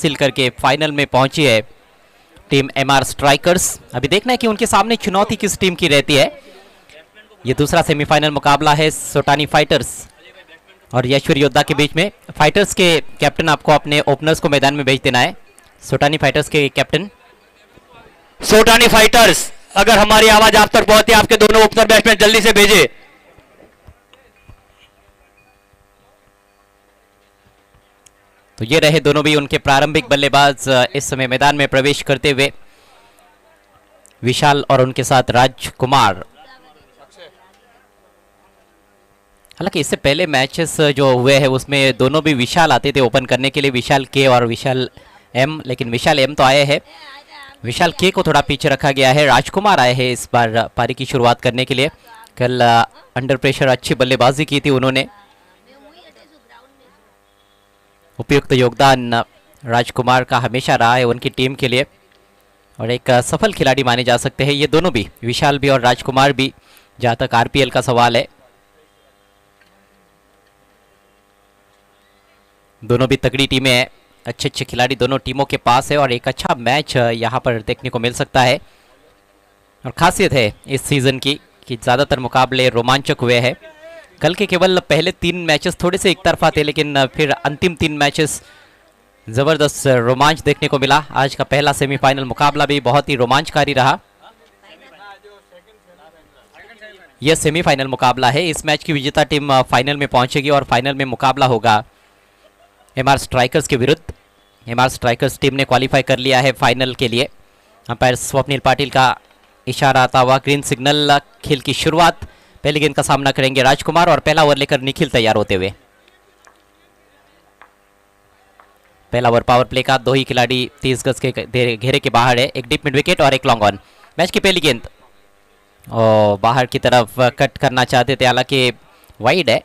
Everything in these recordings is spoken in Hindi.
हासिल करके फाइनल में पहुंची है टीम एमआर स्ट्राइकर्स। अभी देखना है कि उनके सामने चुनौती किस टीम की रहती है। ये दूसरा सेमीफाइनल मुकाबला है सोटानी फाइटर्स और यशवीर योद्धा के बीच में। फाइटर्स के कैप्टन आपको अपने ओपनर्स को मैदान में भेज देना है। सोटानी फाइटर्स के कैप्टन। सोटानी फाइटर्स, अगर हमारी आवाज आप तक पहुंचे, आपके दोनों ओपनर बैट्समैन जल्दी से भेजे। तो ये रहे दोनों भी उनके प्रारंभिक बल्लेबाज इस समय मैदान में प्रवेश करते हुए, विशाल और उनके साथ राजकुमार। हालांकि इससे पहले मैचेस जो हुए हैं उसमें दोनों भी विशाल आते थे ओपन करने के लिए, विशाल के और विशाल एम, लेकिन विशाल एम तो आए हैं, विशाल के को थोड़ा पीछे रखा गया है। राजकुमार आए हैं इस बार पारी की शुरुआत करने के लिए। कल अंडर प्रेशर अच्छी बल्लेबाजी की थी उन्होंने। उपयुक्त योगदान राजकुमार का हमेशा रहा है उनकी टीम के लिए और एक सफल खिलाड़ी माने जा सकते हैं ये दोनों भी, विशाल भी और राजकुमार भी, जहां तक आरपीएल का सवाल है। दोनों भी तगड़ी टीमें हैं, अच्छे अच्छे खिलाड़ी दोनों टीमों के पास है और एक अच्छा मैच यहाँ पर देखने को मिल सकता है। और खासियत है इस सीजन की कि ज़्यादातर मुकाबले रोमांचक हुए हैं। कल के केवल पहले 3 मैचेस थोड़े से एक तरफा थे, लेकिन फिर अंतिम 3 मैचेस ज़बरदस्त रोमांच देखने को मिला। आज का पहला सेमीफाइनल मुकाबला भी बहुत ही रोमांचकारी रहा। यह सेमीफाइनल मुकाबला है। इस मैच की विजेता टीम फाइनल में पहुंचेगी और फाइनल में मुकाबला होगा एमआर स्ट्राइकर्स के विरुद्ध। एमआर स्ट्राइकर्स टीम ने क्वालिफाई कर लिया है फाइनल के लिए। अंपायर स्वप्निल पाटिल का इशारा आता हुआ ग्रीन सिग्नल। खेल की शुरुआत, पहली गेंद का सामना करेंगे राजकुमार और पहला ओवर लेकर निखिल तैयार होते हुए। पहला ओवर पावर प्ले का, 2 ही खिलाड़ी 30 गज के घेरे के बाहर है। एक डीप मिड विकेट और एक लॉन्ग ऑन। मैच की पहली गेंद और बाहर की तरफ कट करना चाहते थे, हालांकि वाइड है।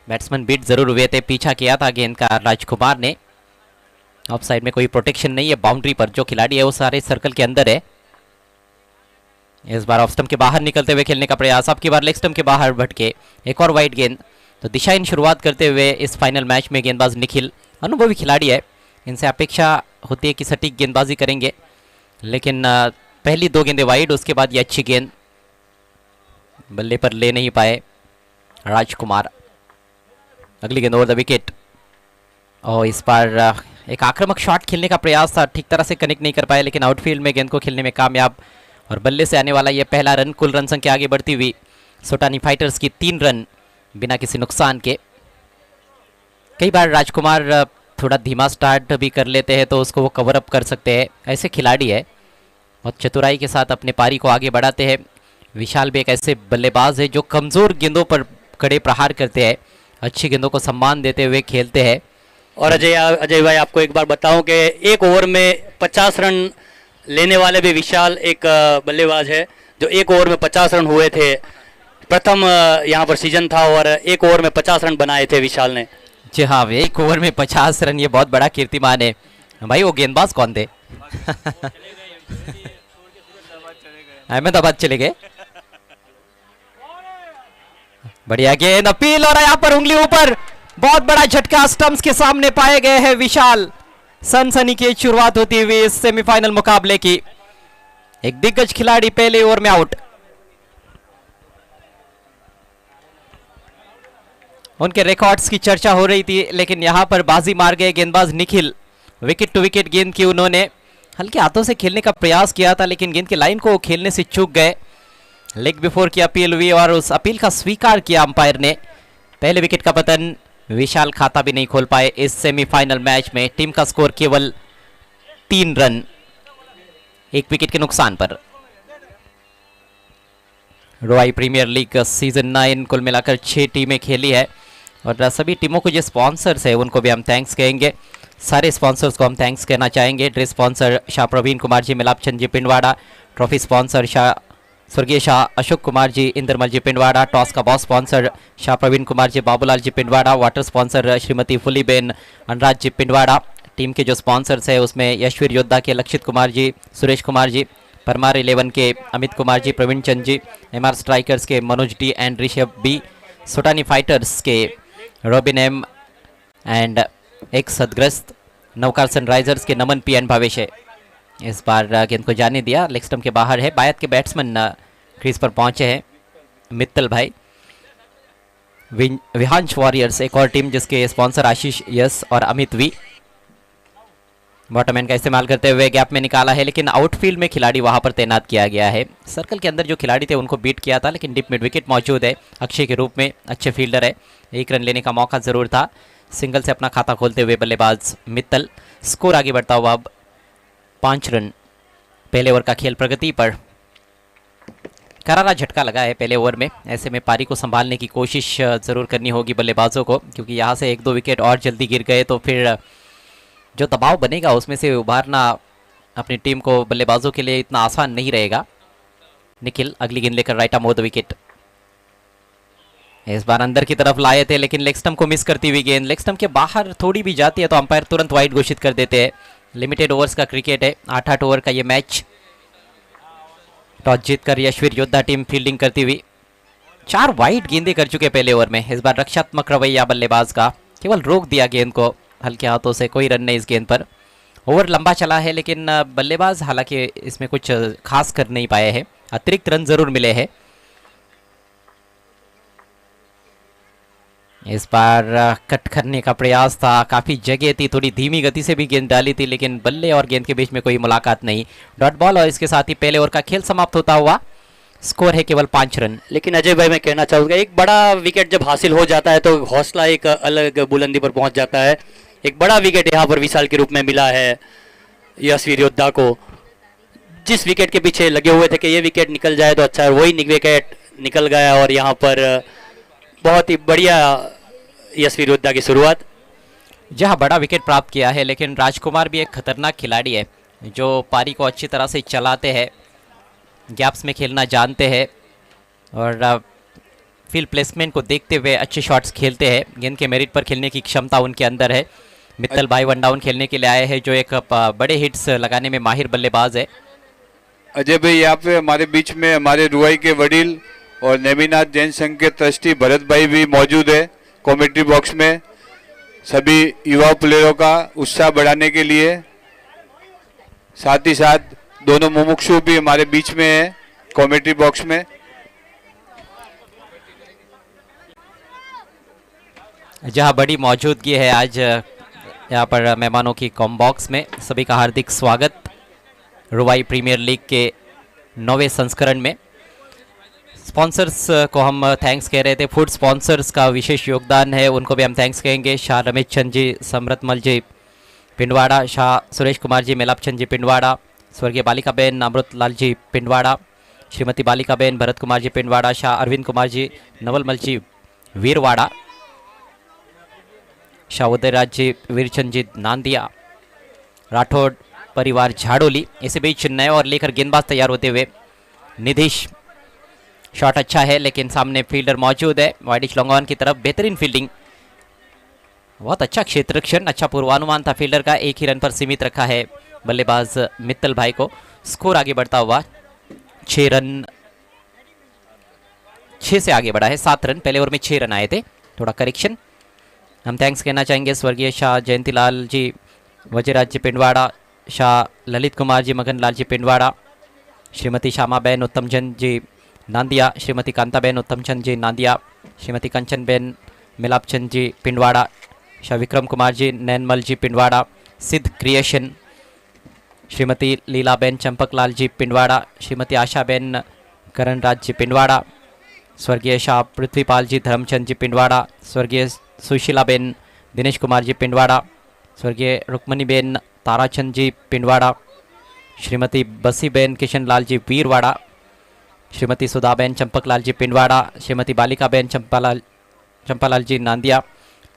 बैट्समैन बीट जरूर हुए थे, पीछा किया था गेंद का राजकुमार ने। ऑफ साइड में कोई प्रोटेक्शन नहीं है, बाउंड्री पर जो खिलाड़ी है वो सारे सर्कल के अंदर है। इस बार ऑफ स्टंप के बाहर निकलते हुए खेलने का प्रयास, अब की बार लेग स्टंप के बाहर भटके। एक और वाइड गेंद। तो दिशाहीन शुरुआत करते हुए इस फाइनल मैच में गेंदबाज निखिल अनुभवी खिलाड़ी है, इनसे अपेक्षा होती है कि सटीक गेंदबाजी करेंगे, लेकिन पहली 2 गेंदें वाइड, उसके बाद ये अच्छी गेंद बल्ले पर ले नहीं पाए राजकुमार। अगली गेंद ओवर द विकेट और इस बार एक आक्रामक शॉट खेलने का प्रयास था, ठीक तरह से कनेक्ट नहीं कर पाए, लेकिन आउटफील्ड में गेंद को खेलने में कामयाब और बल्ले से आने वाला यह पहला रन। कुल रन संख्या आगे बढ़ती हुई सोटानी फाइटर्स की 3 रन बिना किसी नुकसान के। कई बार राजकुमार थोड़ा धीमा स्टार्ट भी कर लेते हैं तो उसको वो कवर अप कर सकते हैं, ऐसे खिलाड़ी है, और चतुराई के साथ अपने पारी को आगे बढ़ाते हैं। विशाल भी एक ऐसे बल्लेबाज है जो कमज़ोर गेंदों पर कड़े प्रहार करते हैं, अच्छी गेंदों को सम्मान देते हुए खेलते हैं। और अजय भाई, आपको एक बार बताऊं कि एक ओवर में 50 रन लेने वाले भी विशाल एक बल्लेबाज है जो एक ओवर में 50 रन हुए थे। प्रथम यहाँ पर सीजन था और एक ओवर में 50 रन बनाए थे विशाल ने। जी हाँ, एक ओवर में 50 रन, ये बहुत बड़ा कीर्तिमान है भाई। वो गेंदबाज कौन थे? अहमदाबाद चले गए। बढ़िया गेंद, अपील, और यहाँ पर उंगली ऊपर, बहुत बड़ा झटका स्टंप्स के सामने पाए गए हैं विशाल। सनसनी की शुरुआत होती हुई इस सेमीफाइनल मुकाबले की। एक दिग्गज खिलाड़ी पहले ओवर में आउट। उनके रिकॉर्ड्स की चर्चा हो रही थी, लेकिन यहां पर बाजी मार गए गेंदबाज निखिल। विकेट टू विकेट गेंद की उन्होंने हल्के हाथों से खेलने का प्रयास किया था, लेकिन गेंद की लाइन को खेलने से चूक गए। लेग बिफोर की अपील हुई और उस अपील का स्वीकार किया अंपायर ने। पहले विकेट का पतन, विशाल खाता भी नहीं खोल पाए इस सेमीफाइनल मैच में। टीम का स्कोर केवल 3 रन, 1 विकेट के नुकसान पर। रोआई प्रीमियर लीग सीजन 9 कुल मिलाकर 6 टीमें खेली है और सभी टीमों को जो स्पॉन्सर्स है उनको भी हम थैंक्स कहेंगे। सारे स्पॉन्सर्स को हम थैंक्स कहना चाहेंगे। ड्रेस स्पॉन्सर शाह प्रवीण कुमार जी, मिलाप चंद जी पिंडवाड़ा। ट्रॉफी स्पॉन्सर स्वर्गीय शाह अशोक कुमार जी, इंद्रमल जी पिंडवाड़ा। टॉस का boss sponsor Shah Praveen Kumar ji, Babulal ji Pindwara. Water sponsor Shrimati फुलीबेन Anuraj जी पिंडवाड़ा। टीम के जो स्पॉन्सर्स है उसमें यशवीर योद्धा के लक्षित कुमार जी, सुरेश कुमार जी। परमार 11 के अमित कुमार जी, प्रवीण चंद जी। एमआर स्ट्राइकर्स के Manoj D and Rishabh B. Sotani fighters के रॉबिन एम एंड एक सदग्रस्त। नवकार सनराइजर्स के नमन पी एंड भावेश है। इस बार गेंद को जाने दिया, लेग स्टंप के बाहर है। बायत के बैट्समैन क्रीज पर पहुंचे हैं, मित्तल भाई। विहांश वॉरियर्स एक और टीम जिसके स्पॉन्सर आशीष यस और अमित वी। बॉटमैन का इस्तेमाल करते हुए गैप में निकाला है, लेकिन आउटफील्ड में खिलाड़ी वहां पर तैनात किया गया है। सर्कल के अंदर जो खिलाड़ी थे उनको बीट किया था, लेकिन डीप मिड विकेट मौजूद है अक्षय के रूप में। अच्छे फील्डर है, 1 रन लेने का मौका जरूर था। सिंगल से अपना खाता खोलते हुए बल्लेबाज मित्तल। स्कोर आगे बढ़ता हुआ अब 5 रन। पहले ओवर का खेल प्रगति पर। करारा झटका लगा है पहले ओवर में, ऐसे में पारी को संभालने की कोशिश जरूर करनी होगी बल्लेबाजों को, क्योंकि यहाँ से 1-2 विकेट और जल्दी गिर गए तो फिर जो दबाव बनेगा उसमें से उभारना अपनी टीम को, बल्लेबाजों के लिए इतना आसान नहीं रहेगा। निखिल अगली गेंद लेकर right arm over the wicket. इस बार अंदर की तरफ लाए थे, लेकिन लेग स्टंप को मिस करती हुई गेंद लेग स्टंप के बाहर थोड़ी भी जाती है तो अंपायर तुरंत वाइड घोषित कर देते हैं। लिमिटेड ओवर्स का क्रिकेट है, 8-8 ओवर का ये मैच। टॉस जीतकर यशवीर योद्धा टीम फील्डिंग करती हुई। 4 वाइड गेंदें कर चुके पहले ओवर में। इस बार रक्षात्मक रवैया बल्लेबाज का, केवल रोक दिया गेंद को हल्के हाथों से, कोई रन नहीं इस गेंद पर। ओवर लंबा चला है, लेकिन बल्लेबाज हालांकि इसमें कुछ खास कर नहीं पाए हैं। अतिरिक्त रन जरूर मिले हैं। इस बार कट करने का प्रयास था, काफी जगह थी, थोड़ी धीमी गति से भी गेंद डाली थी, लेकिन बल्ले और गेंद के बीच में कोई मुलाकात नहीं। डॉट बॉल और इसके साथ ही पहले ओवर का खेल समाप्त होता हुआ। स्कोर है केवल 5 रन। लेकिन अजय भाई मैं कहना चाहूँगा, एक बड़ा विकेट जब हासिल हो जाता है तो हौसला एक अलग बुलंदी पर पहुंच जाता है। एक बड़ा विकेट यहाँ पर विशाल के रूप में मिला है यशवीर योद्धा को। जिस विकेट के पीछे लगे हुए थे कि ये विकेट निकल जाए तो अच्छा है, वही विकेट निकल गया और यहाँ पर बहुत ही बढ़िया यशवीर योद्धा की शुरुआत। जहाँ बड़ा विकेट प्राप्त किया है, लेकिन राजकुमार भी एक खतरनाक खिलाड़ी है जो पारी को अच्छी तरह से चलाते हैं, गैप्स में खेलना जानते हैं और फील्ड प्लेसमेंट को देखते हुए अच्छे शॉट्स खेलते हैं। गेंद के मेरिट पर खेलने की क्षमता उनके अंदर है। मित्तल भाई वन डाउन खेलने के लिए आए हैं, जो एक बड़े हिट्स लगाने में माहिर बल्लेबाज है। अजय भाई यहाँ पे हमारे बीच में हमारे रुआई के वडील और नेमिनाथ जैन संघ के ट्रस्टी भरत भाई भी मौजूद है कमेंट्री बॉक्स में, सभी युवा प्लेयरों का उत्साह बढ़ाने के लिए। साथ ही साथ दोनों मुमुक्षु भी हमारे बीच में है कमेंट्री बॉक्स में। जहां बड़ी मौजूदगी है आज यहाँ पर मेहमानों की कॉम बॉक्स में, सभी का हार्दिक स्वागत रुवाई प्रीमियर लीग के 9वें संस्करण में। स्पॉन्सर्स को हम थैंक्स कह रहे थे, फूड स्पॉन्सर्स का विशेष योगदान है, उनको भी हम थैंक्स कहेंगे। शाह रमेश चंद जी, समृतमल जी पिंडवाड़ा, शाह सुरेश कुमार जी, मेलाप चंद जी पिंडवाड़ा, स्वर्गीय बालिका बहन अमृतलाल जी पिंडवाड़ा, श्रीमती बालिका बहन भरत कुमार जी पिंडवाड़ा, शाह अरविंद कुमार जी, नवलमल जी वीरवाड़ा, शाह उदयराज जी, वीरचंद जी नांदिया, राठौड़ परिवार झाड़ोली। इसी बीच नए और लेकर गेंदबाज तैयार होते हुए निधीश। शॉट अच्छा है, लेकिन सामने फील्डर मौजूद है। वाइडिश लॉन्ग ऑन की तरफ बेहतरीन फील्डिंग, बहुत अच्छा क्षेत्ररक्षण, अच्छा पूर्वानुमान था फील्डर का। 1 ही रन पर सीमित रखा है बल्लेबाज मित्तल भाई को। स्कोर आगे बढ़ता हुआ 6 रन, 6 से आगे बढ़ा है, 7 रन। पहले ओवर में 6 रन आए थे, थोड़ा करेक्शन। हम थैंक्स कहना चाहेंगे स्वर्गीय शाह जयंतीलाल जी, वजीराज जी पिंडवाड़ा, शाह ललित कुमार जी, मगन लाल जी पिंडवाड़ा, श्रीमती श्यामाबेन उत्तमचंद जी नांदिया, श्रीमती कांताबेन उत्तमचंद जी नांदिया, श्रीमती कंचनबेन मिलापचंद जी पिंडवाड़ा, शाह विक्रम कुमार जी, नैनमल जी पिंडवाड़ा, सिद्ध क्रिएशन, श्रीमती लीलाबेन चंपकलाल जी पिंडवाड़ा, श्रीमती आशाबेन करणराज जी पिंडवाड़ा, स्वर्गीय शाह पृथ्वीपाल जी धर्मचंद जी पिंडवाड़ा, स्वर्गीय सुशीलाबेन दिनेश कुमार जी पिंडवाड़ा, स्वर्गीय रुक्मणीबेन ताराचंद जी पिंडवाड़ा, श्रीमती बसीबेन किशनलाल जी वीरवाड़ा, श्रीमती सुधाबेन चंपकलाल जी पिंडवाड़ा, श्रीमती बालिकाबेन चंपालाल जी नांदिया,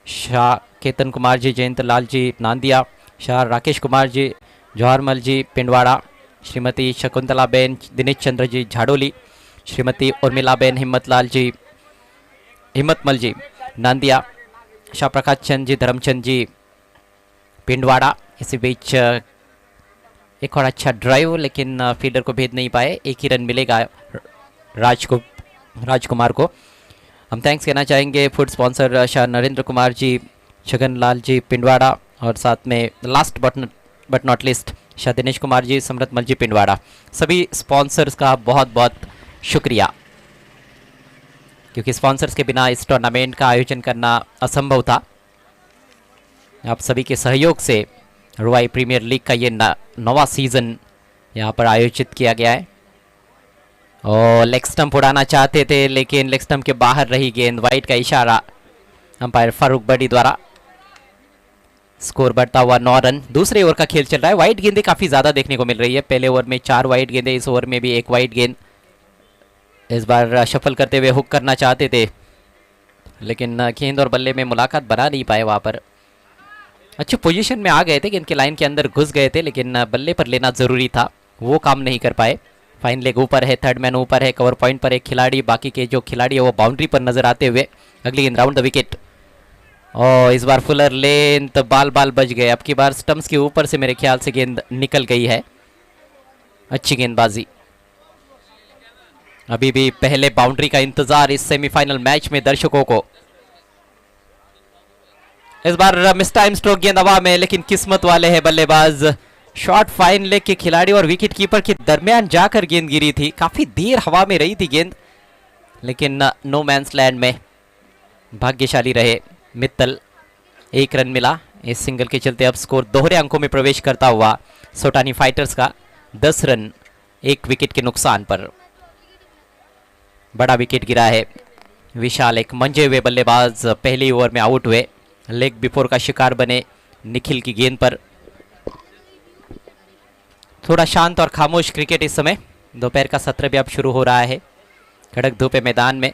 शाह केतन कुमार जी जयंतलाल जी नांदिया, शाह राकेश कुमार जी जवाहरमल जी पिंडवाड़ा, श्रीमती शकुंतलाबेन दिनेश चंद्र जी झाड़ोली, श्रीमती उर्मिलाबेन हिम्मतमल जी नांदिया, शाह प्रकाश चंद जी धर्मचंद जी पिंडवाड़ा। इसी बीच एक और अच्छा ड्राइव, लेकिन फील्डर को भेद नहीं पाए। 1 ही रन मिलेगा राजकुमार को। हम थैंक्स कहना चाहेंगे फूड स्पॉन्सर शाह नरेंद्र कुमार जी, छगन लाल जी पिंडवाड़ा और साथ में last but not least Shah Dinesh Kumar ji, Samrit Mal ji Pindwara, सभी स्पॉन्सर्स का बहुत बहुत शुक्रिया, क्योंकि स्पॉन्सर्स के बिना इस टूर्नामेंट का आयोजन करना असंभव था। आप सभी के सहयोग से रुवाई प्रीमियर लीग का ये नवा सीज़न यहाँ पर आयोजित किया गया है। और लेग स्टंप उड़ाना चाहते थे लेकिन लेग स्टंप के बाहर रही गेंद, वाइड का इशारा अंपायर फारूक बड़ी द्वारा। स्कोर बढ़ता हुआ 9 रन। दूसरे ओवर का खेल चल रहा है। वाइड गेंदें काफ़ी ज़्यादा देखने को मिल रही है। पहले ओवर में 4 वाइड गेंदें, इस ओवर में भी 1 वाइड गेंद। इस बार शफल करते हुए हुक करना चाहते थे लेकिन गेंद और बल्ले में मुलाकात बना नहीं पाए। वहाँ पर अच्छे पोजीशन में आ गए थे, गेंद के लाइन के अंदर घुस गए थे लेकिन बल्ले पर लेना ज़रूरी था, वो काम नहीं कर पाए। फाइन लेग ऊपर है, थर्ड मैन ऊपर है, कवर पॉइंट पर एक खिलाड़ी, बाकी के जो खिलाड़ी है वो बाउंड्री पर नजर आते हुए। अगली गेंद राउंड द विकेट। और इस बार फुलर लेंथ, बाल बच गए। अब की बार स्टंप्स के ऊपर से मेरे ख्याल से गेंद निकल गई है। अच्छी गेंदबाजी। अभी भी पहले बाउंड्री का इंतजार इस सेमीफाइनल मैच में दर्शकों को। इस बार मिस टाइम स्ट्रोक गेंद हवा में, लेकिन किस्मत वाले हैं बल्लेबाज। शॉर्ट फाइन लेग के खिलाड़ी और विकेट कीपर के दरमियान जाकर गेंद गिरी थी। काफी देर हवा में रही थी गेंद, लेकिन नो मैंस लैंड में भाग्यशाली रहे मित्तल। 1 रन मिला इस सिंगल के चलते। अब स्कोर दोहरे अंकों में प्रवेश करता हुआ सोटानी फाइटर्स का 10 रन 1 विकेट के नुकसान पर। बड़ा विकेट गिरा है। विशाल एक मंजे हुए बल्लेबाज पहले ओवर में आउट हुए। लेग बिफोर का शिकार बने निखिल की गेंद पर। थोड़ा शांत और खामोश क्रिकेट इस समय। दोपहर का सत्र भी अब शुरू हो रहा है। कड़क धूप है मैदान में।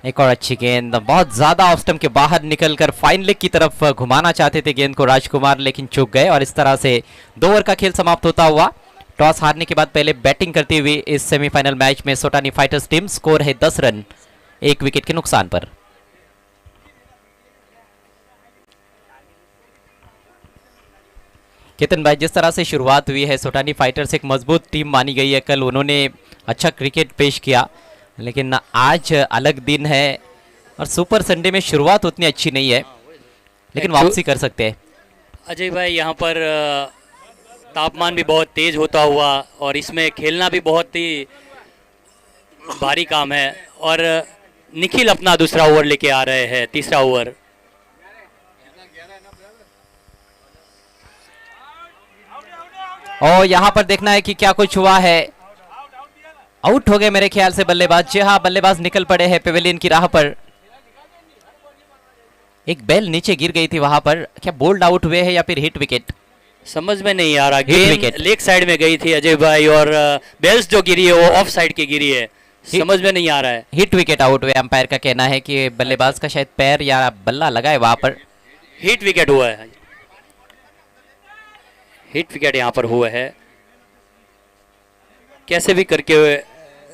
एक और अच्छी गेंद, बहुत ज्यादा ऑफ स्टंप के बाहर निकलकर फाइन लेग की तरफ घुमाना चाहते थे गेंद को राजकुमार, लेकिन चूक गए। और इस तरह से 2 ओवर का खेल समाप्त होता हुआ। टॉस हारने के बाद पहले बैटिंग करती हुई इस सेमीफाइनल मैच में सोटानी फाइटर्स टीम। स्कोर है 10 रन 1 विकेट के नुकसान पर। केतन भाई, जिस तरह से शुरुआत हुई है, सोटानी फाइटर्स एक मजबूत टीम मानी गई है। कल उन्होंने अच्छा क्रिकेट पेश किया, लेकिन आज अलग दिन है और सुपर संडे में शुरुआत उतनी अच्छी नहीं है, लेकिन वापसी कर सकते हैं। अजय भाई, यहाँ पर तापमान भी बहुत तेज होता हुआ और इसमें खेलना भी बहुत ही भारी काम है। और निखिल अपना दूसरा ओवर लेके आ रहे हैं, तीसरा ओवर। और यहाँ पर देखना है कि क्या कुछ हुआ है। आउट हो गए मेरे ख्याल से बल्लेबाज। जी हाँ, बल्लेबाज निकल पड़े हैं पेवेलियन की राह पर। एक बेल नीचे गिर गई थी वहां पर। क्या बोल्ड आउट हुए हैं या फिर हिट विकेट, समझ में नहीं आ रहा। गेंद लेग साइड में गई थी अजय भाई, और बेल्स जो गिरी है वो ऑफ साइड की गिरी है। समझ में नहीं आ रहा है। हिट विकेट आउट हुए। अंपायर का कहना है कि बल्लेबाज का शायद पैर या बल्ला लगा है वहां पर। हिट विकेट हुआ है। हिट विकेट यहाँ पर हुआ है। कैसे भी करके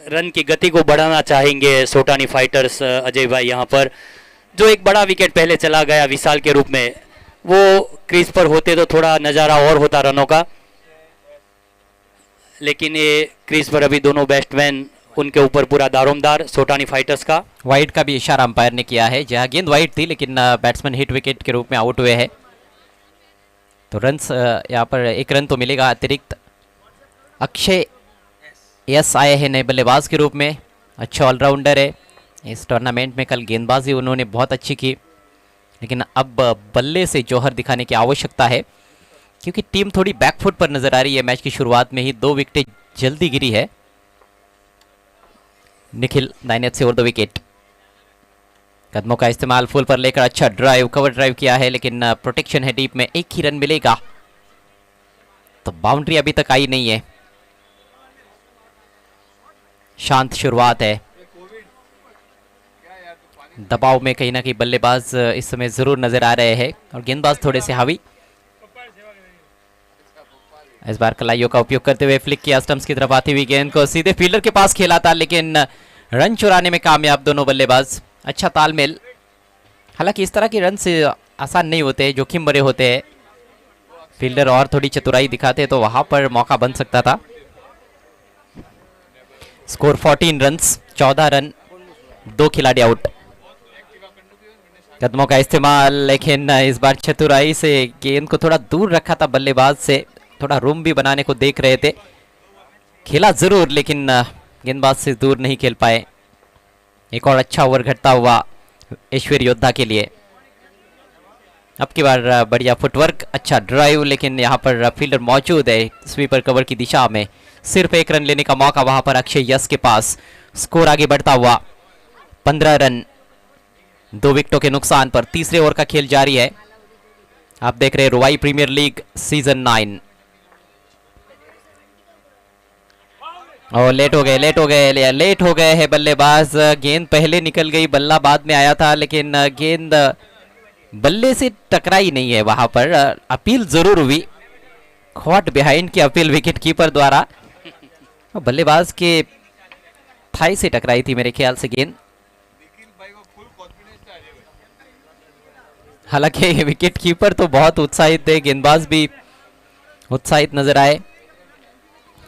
रन की गति को बढ़ाना चाहेंगे सोटानी फाइटर्स अजय भाई। यहाँ पर जो एक बड़ा विकेट पहले चला गया विशाल के रूप में, वो क्रीज पर होते तो थोड़ा नज़ारा और होता रनों का, लेकिन ये क्रीज पर अभी दोनों बैट्समैन, उनके ऊपर पूरा दारोमदार सोटानी फाइटर्स का। वाइड का भी इशारा अंपायर ने किया है। जहाँ गेंद वाइड थी लेकिन बैट्समैन हिट विकेट के रूप में आउट हुए हैं, तो रन्स यहाँ पर 1 रन तो मिलेगा अतिरिक्त। अक्षय यस आए हैं नए बल्लेबाज के रूप में। अच्छा ऑलराउंडर है। इस टूर्नामेंट में कल गेंदबाजी उन्होंने बहुत अच्छी की, लेकिन अब बल्ले से जौहर दिखाने की आवश्यकता है, क्योंकि टीम थोड़ी बैकफुट पर नजर आ रही है। मैच की शुरुआत में ही 2 विकेटें जल्दी गिरी है। निखिल दाहिने से ओवर 2 विकेट। कदमों का इस्तेमाल फुल पर लेकर अच्छा ड्राइव, कवर ड्राइव किया है, लेकिन प्रोटेक्शन है डीप में। 1 ही रन मिलेगा, तो बाउंड्री अभी तक आई नहीं है। शांत शुरुआत है। दबाव में कहीं ना कहीं बल्लेबाज इस समय जरूर नजर आ रहे हैं और गेंदबाज थोड़े से हावी। इस बार कलाइयों का उपयोग करते हुए फ्लिक किया स्टंप्स की तरफ आती हुई गेंद को सीधे फील्डर के पास खेला था, लेकिन रन चुराने में कामयाब दोनों बल्लेबाज। अच्छा तालमेल। हालांकि इस तरह के रन से आसान नहीं होते, जोखिम भरे होते हैं। फील्डर और थोड़ी चतुराई दिखाते तो वहां पर मौका बन सकता था। स्कोर 14 रन्स, 14 रन, 2 खिलाड़ी आउट। कदमों का इस्तेमाल, लेकिन इस बार चतुराई से गेंद को थोड़ा दूर रखा था बल्लेबाज से, थोड़ा रूम भी बनाने को देख रहे थे। खेला जरूर लेकिन गेंदबाज से दूर नहीं खेल पाए। एक और अच्छा ओवर घटता हुआ ऐश्वर्य योद्धा के लिए। अब की बार बढ़िया फुटवर्क, अच्छा ड्राइव, लेकिन यहाँ पर फील्डर मौजूद है स्वीपर कवर की दिशा में। सिर्फ एक रन लेने का मौका वहां पर अक्षय यश के पास। स्कोर आगे बढ़ता हुआ 15 रन 2 विकेटों के नुकसान पर। तीसरे ओवर का खेल जारी है। आप देख रहे हैं रुवाई प्रीमियर लीग सीजन 9। और लेट हो गए हैं बल्लेबाज। गेंद पहले निकल गई, बल्ला बाद में आया था, लेकिन गेंद बल्ले से टकराई नहीं है वहां पर। अपील जरूर हुई, कॉट बिहाइंड की अपील विकेट कीपर द्वारा। बल्लेबाज के थाई से टकराई थी मेरे ख्याल से गेंद। हालांकि विकेट कीपर तो बहुत उत्साहित थे, गेंदबाज भी उत्साहित नजर आए,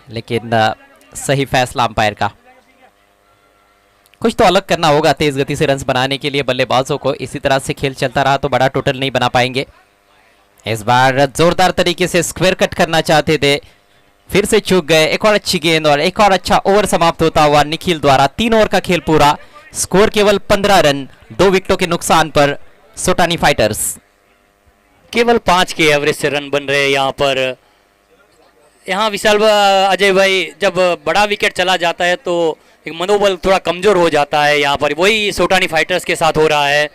लेकिन सही फैसला अंपायर का। कुछ तो अलग करना होगा तेज गति से रन्स बनाने के लिए बल्लेबाजों को। इसी तरह से खेल चलता रहा तो बड़ा टोटल नहीं बना पाएंगे। इस बार जोरदार तरीके से स्क्वायर कट करना चाहते थे, फिर से चूक गए। एक और अच्छी गेंद और एक और अच्छा ओवर समाप्त होता हुआ निखिल द्वारा। 3 ओवर का खेल पूरा, स्कोर केवल 15 रन 2 विकेटों के नुकसान पर सोटानी फाइटर्स। केवल 5 के एवरेज से रन बन रहे हैं यहाँ पर। यहाँ विशाल अजय भाई, जब बड़ा विकेट चला जाता है तो एक मनोबल थोड़ा कमजोर हो जाता है। यहाँ पर वही सोटानी फाइटर्स के साथ हो रहा है।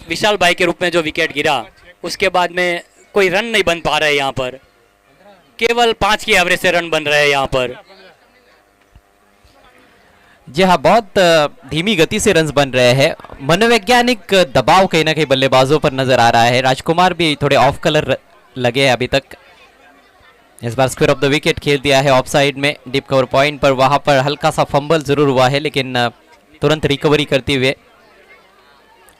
विशाल भाई के रूप में जो विकेट गिरा उसके बाद में कोई रन नहीं बन पा रहे यहाँ पर। केवल 5 की एवरेज से रन बन रहे हैं यहाँ पर। जी हाँ, बहुत धीमी गति से रन्स बन रहे हैं। मनोवैज्ञानिक दबाव कहीं ना कहीं बल्लेबाजों पर नजर आ रहा है। राजकुमार भी थोड़े ऑफ कलर लगे हैं अभी तक। इस bar square of the wicket खेल दिया है ऑफ साइड में, डीप कवर पॉइंट पर। वहां पर हल्का सा फंबल जरूर हुआ है, लेकिन तुरंत रिकवरी करते हुए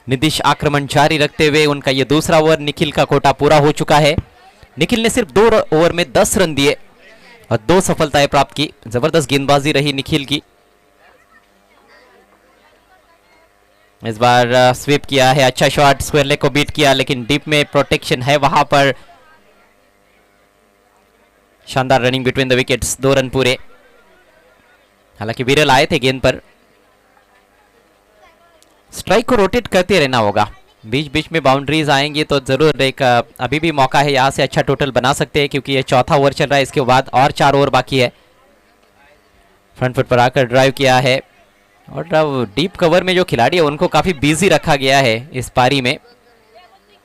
नीतीश आक्रमण जारी रखते हुए उनका ये दूसरा ओवर निखिल का कोटा पूरा हो चुका है। निखिल ने सिर्फ 2 ओवर में 10 रन दिए और 2 सफलताएं प्राप्त की। जबरदस्त गेंदबाजी रही निखिल की। इस बार स्वीप किया है, अच्छा शॉट, स्क्वायर लेग को बीट किया, लेकिन डीप में प्रोटेक्शन है वहां पर। शानदार running between the wickets, 2 run पूरे। हालांकि विरल आए थे गेंद पर। स्ट्राइक को रोटेट करते रहना होगा, बीच बीच में बाउंड्रीज आएंगी तो जरूर एक अभी भी मौका है, यहां से अच्छा टोटल बना सकते हैं, क्योंकि ये चौथा ओवर चल रहा है। इसके बाद और 4 ओवर बाकी है। फ्रंट फुट पर आकर ड्राइव किया है, और अब डीप कवर में जो खिलाड़ी है उनको काफी बिजी रखा गया है इस पारी में।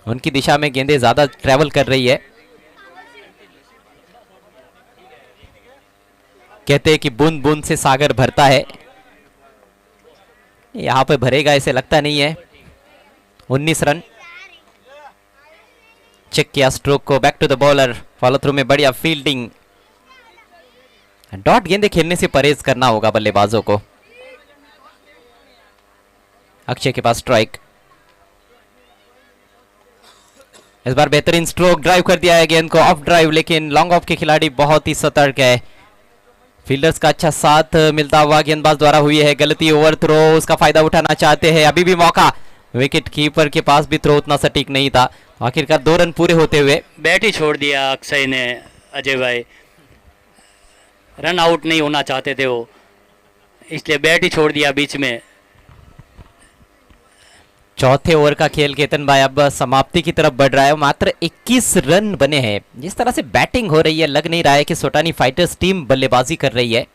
उनकी दिशा में गेंदें ज्यादा ट्रेवल कर रही है। कहते हैं कि बूंद बूंद से सागर भरता है, यहां पे भरेगा ऐसे लगता नहीं है। 19 रन। चेक किया स्ट्रोक को, back to the bowler, follow through में बढ़िया फील्डिंग। डॉट गेंदे खेलने से परहेज करना होगा बल्लेबाजों को। अक्षय के पास स्ट्राइक। इस बार बेहतरीन स्ट्रोक, ड्राइव कर दिया है गेंद को ऑफ ड्राइव, लेकिन लॉन्ग ऑफ के खिलाड़ी बहुत ही सतर्क है। फील्डर्स का अच्छा साथ मिलता हुआ गेंदबाज द्वारा हुई है गलती। ओवर थ्रो, उसका फायदा उठाना चाहते हैं, अभी भी मौका। विकेट कीपर के पास भी थ्रो उतना सटीक नहीं था। आखिरकार 2 रन पूरे होते हुए बैट ही छोड़ दिया अक्षय ने। अजय भाई रन आउट नहीं होना चाहते थे वो, इसलिए बैट ही छोड़ दिया बीच में। चौथे ओवर का खेल केतन भाई अब समाप्ति की तरफ बढ़ रहा है। मात्र 21 रन बने हैं। जिस तरह से बैटिंग हो रही है, लग नहीं रहा है कि सोटानी फाइटर्स टीम बल्लेबाजी कर रही है।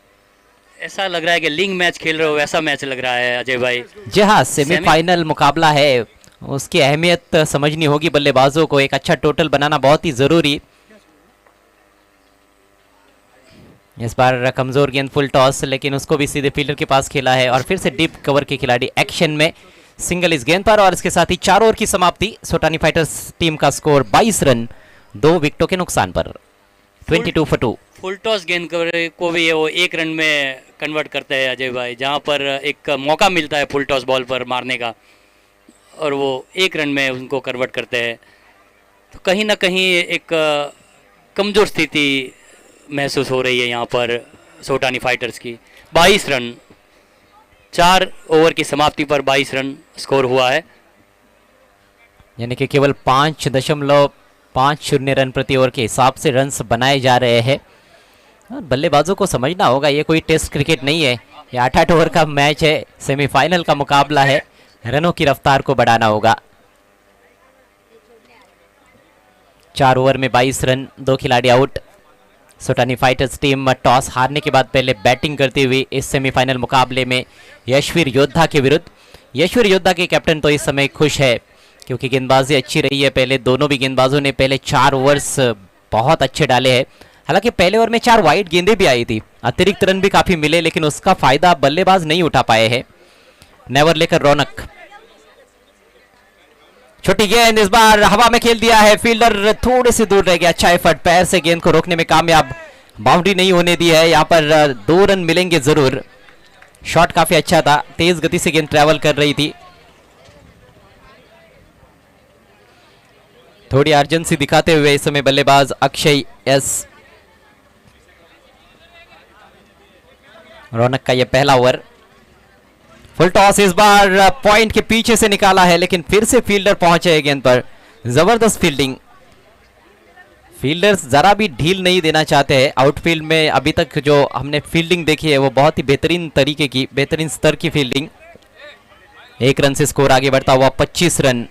ऐसा लग रहा है कि लीग मैच खेल रहे हो वैसा मैच लग रहा है अजय भाई। जी हाँ, सेमीफाइनल मुकाबला है, उसकी अहमियत समझनी होगी बल्लेबाजों को। एक अच्छा टोटल बनाना बहुत ही जरूरी। इस बार कमजोर गेंद फुल टॉस, लेकिन उसको भी सीधे फील्डर के पास खेला है, और फिर से डीप कवर के खिलाड़ी एक्शन में। सिंगल इस गेंद पर, और इसके साथ ही 4 ओवर की समाप्ति। सोटानी फाइटर्स टीम का स्कोर 22 रन 2 विकेटों के नुकसान पर। 22 for 2। फुल टॉस गेंद को भी वो 1 रन में कन्वर्ट करते हैं अजय भाई, जहाँ पर एक मौका मिलता है फुल टॉस बॉल पर मारने का, और वो 1 रन में उनको कन्वर्ट करते हैं। तो कहीं ना कहीं एक कमज़ोर स्थिति महसूस हो रही है यहाँ पर सोटानी फाइटर्स की। 22 रन, 4 ओवर की समाप्ति पर 22 रन स्कोर हुआ है। यानी कि केवल 5.50 रन प्रति ओवर के हिसाब से रन्स बनाए जा रहे हैं। बल्लेबाजों को समझना होगा ये कोई टेस्ट क्रिकेट नहीं है, ये 8-8 ओवर का मैच है, सेमीफाइनल का मुकाबला है, रनों की रफ्तार को बढ़ाना होगा। 4 ओवर में 22 रन, 2 खिलाड़ी आउट। सोटानी फाइटर्स टीम टॉस हारने के बाद पहले बैटिंग करती हुई इस सेमीफाइनल मुकाबले में यशवीर योद्धा के विरुद्ध। यशवीर योद्धा के कैप्टन तो इस समय खुश है क्योंकि गेंदबाजी अच्छी रही है। पहले दोनों भी गेंदबाजों ने पहले 4 ओवर्स बहुत अच्छे डाले हैं। हालांकि पहले ओवर में 4 वाइड गेंदें भी आई थी, अतिरिक्त रन भी काफी मिले, लेकिन उसका फायदा बल्लेबाज नहीं उठा पाए हैं। नेवर लेकर रौनक, छोटी गेंद इस बार हवा में खेल दिया है, फील्डर थोड़े से दूर रह गया। अच्छा एफर्ट, पैर से गेंद को रोकने में कामयाब, बाउंड्री नहीं होने दी है। यहाँ पर 2 रन मिलेंगे जरूर। शॉट काफी अच्छा था, तेज गति से गेंद ट्रैवल कर रही थी। थोड़ी अर्जेंसी दिखाते हुए इस समय बल्लेबाज अक्षय एस। रौनक का यह पहला ओवर। फुल टॉस इस बार पॉइंट के पीछे से निकाला है, लेकिन फिर से फील्डर पहुंचे है गेंद पर। जबरदस्त फील्डिंग, फील्डर्स जरा भी ढील नहीं देना चाहते हैं। आउटफील्ड में अभी तक जो हमने फील्डिंग देखी है वो बहुत ही बेहतरीन तरीके की, बेहतरीन स्तर की फील्डिंग। 1 रन से स्कोर आगे बढ़ता हुआ 25 रन,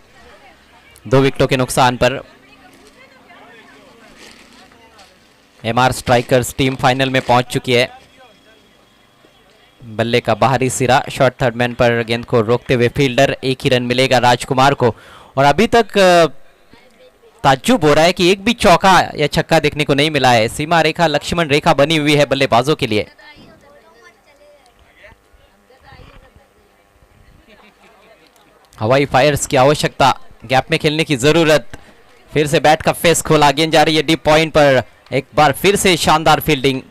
2 विकेटों के नुकसान पर। एमआर स्ट्राइकर्स टीम फाइनल में पहुंच चुकी है। बल्ले का बाहरी सिरा, शॉर्ट थर्ड मैन पर गेंद को रोकते हुए फील्डर। 1 ही रन मिलेगा राजकुमार को। और अभी तक ताज्जुब हो रहा है कि एक भी चौका या छक्का देखने को नहीं मिला है। सीमा रेखा, लक्ष्मण रेखा बनी हुई है बल्लेबाजों के लिए। हवाई फायर्स की आवश्यकता, गैप में खेलने की जरूरत। फिर से बैट का फेस खोला, गेंद जा रही है डीप पॉइंट पर। एक बार फिर से शानदार फील्डिंग।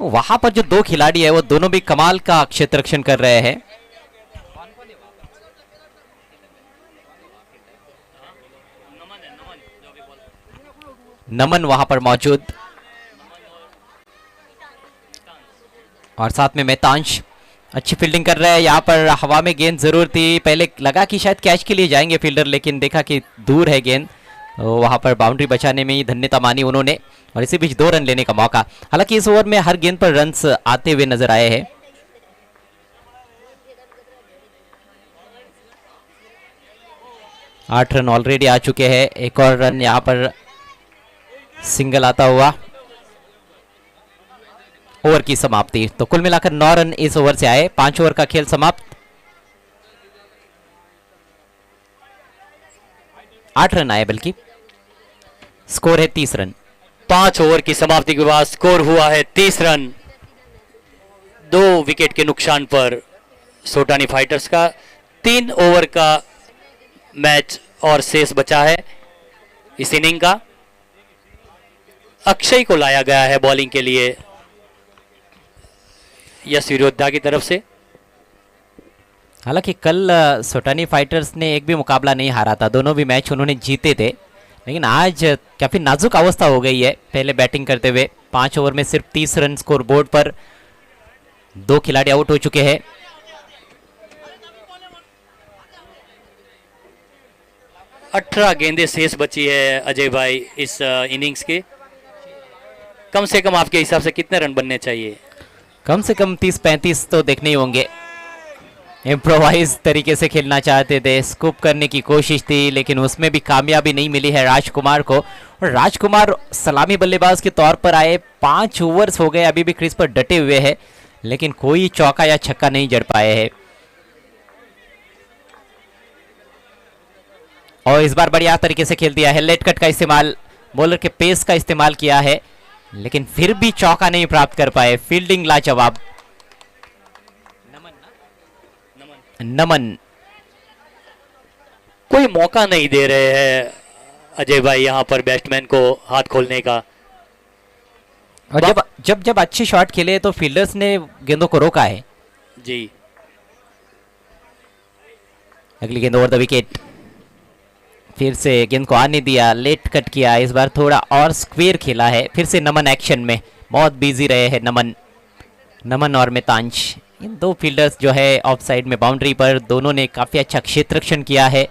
वहां पर जो 2 खिलाड़ी है वो दोनों भी कमाल का क्षेत्र रक्षण कर रहे हैं। नमन वहां पर मौजूद और साथ में मैतांश अच्छी फील्डिंग कर रहे हैं। यहाँ पर हवा में गेंद जरूर थी, पहले लगा कि शायद कैच के लिए जाएंगे फील्डर, लेकिन देखा कि दूर है गेंद, तो वहां पर बाउंड्री बचाने में ही धन्यता मानी उन्होंने और इसी बीच 2 रन लेने का मौका। हालांकि इस ओवर में हर गेंद पर रन्स आते हुए नजर आए हैं। आठ रन ऑलरेडी आ चुके हैं, एक और रन यहाँ पर सिंगल आता हुआ। ओवर की समाप्ति, तो कुल मिलाकर 9 रन इस ओवर से आए। 5 ओवर का खेल समाप्त। 8 रन आए, बल्कि स्कोर है 30 रन। 5 ओवर की समाप्ति के बाद स्कोर हुआ है 30 रन, 2 विकेट के नुकसान पर सोटानी फाइटर्स का। 3 ओवर का मैच और शेष बचा है इस इनिंग का। अक्षय को लाया गया है बॉलिंग के लिए यशवीर योद्धा की तरफ से। हालांकि कल सोटानी फाइटर्स ने एक भी मुकाबला नहीं हारा था, दोनों भी मैच उन्होंने जीते थे, लेकिन आज काफी नाजुक अवस्था हो गई है। पहले बैटिंग करते हुए 5 ओवर में सिर्फ 30 रन स्कोर बोर्ड पर, 2 खिलाड़ी आउट हो चुके हैं। अठारह गेंदें शेष बची है अजय भाई इस इनिंग्स के। कम से कम आपके हिसाब से कितने रन बनने चाहिए? कम से कम 30-35 तो देखने ही होंगे। इम्प्रोवाइज तरीके से खेलना चाहते थे, स्कूप करने की कोशिश थी, लेकिन उसमें भी कामयाबी नहीं मिली है राजकुमार को। और राजकुमार सलामी बल्लेबाज के तौर पर आए, 5 ओवर्स हो गए, अभी भी क्रीज पर डटे हुए हैं, लेकिन कोई चौका या छक्का नहीं जड़ पाए हैं। और इस बार बढ़िया तरीके से खेल दिया है, लेट कट का इस्तेमाल, बॉलर के पेस का इस्तेमाल किया है, लेकिन फिर भी चौका नहीं प्राप्त कर पाए। फील्डिंग लाजवाब। नमन कोई मौका नहीं दे रहे हैं अजय भाई यहां पर बैट्समैन को हाथ खोलने का। और जब अच्छे शॉट खेले तो फील्डर्स ने गेंदों को रोका है जी। अगली गेंद ओवर द विकेट, फिर से गेंद को आने दिया, लेट कट किया, इस बार थोड़ा और स्क्वेयर खेला है। फिर से नमन एक्शन में, बहुत बिजी रहे हैं नमन और मैतांश। इन 2 फील्डर्स जो है ऑफ साइड में बाउंड्री पर, दोनों ने काफी अच्छा क्षेत्र रक्षण किया है।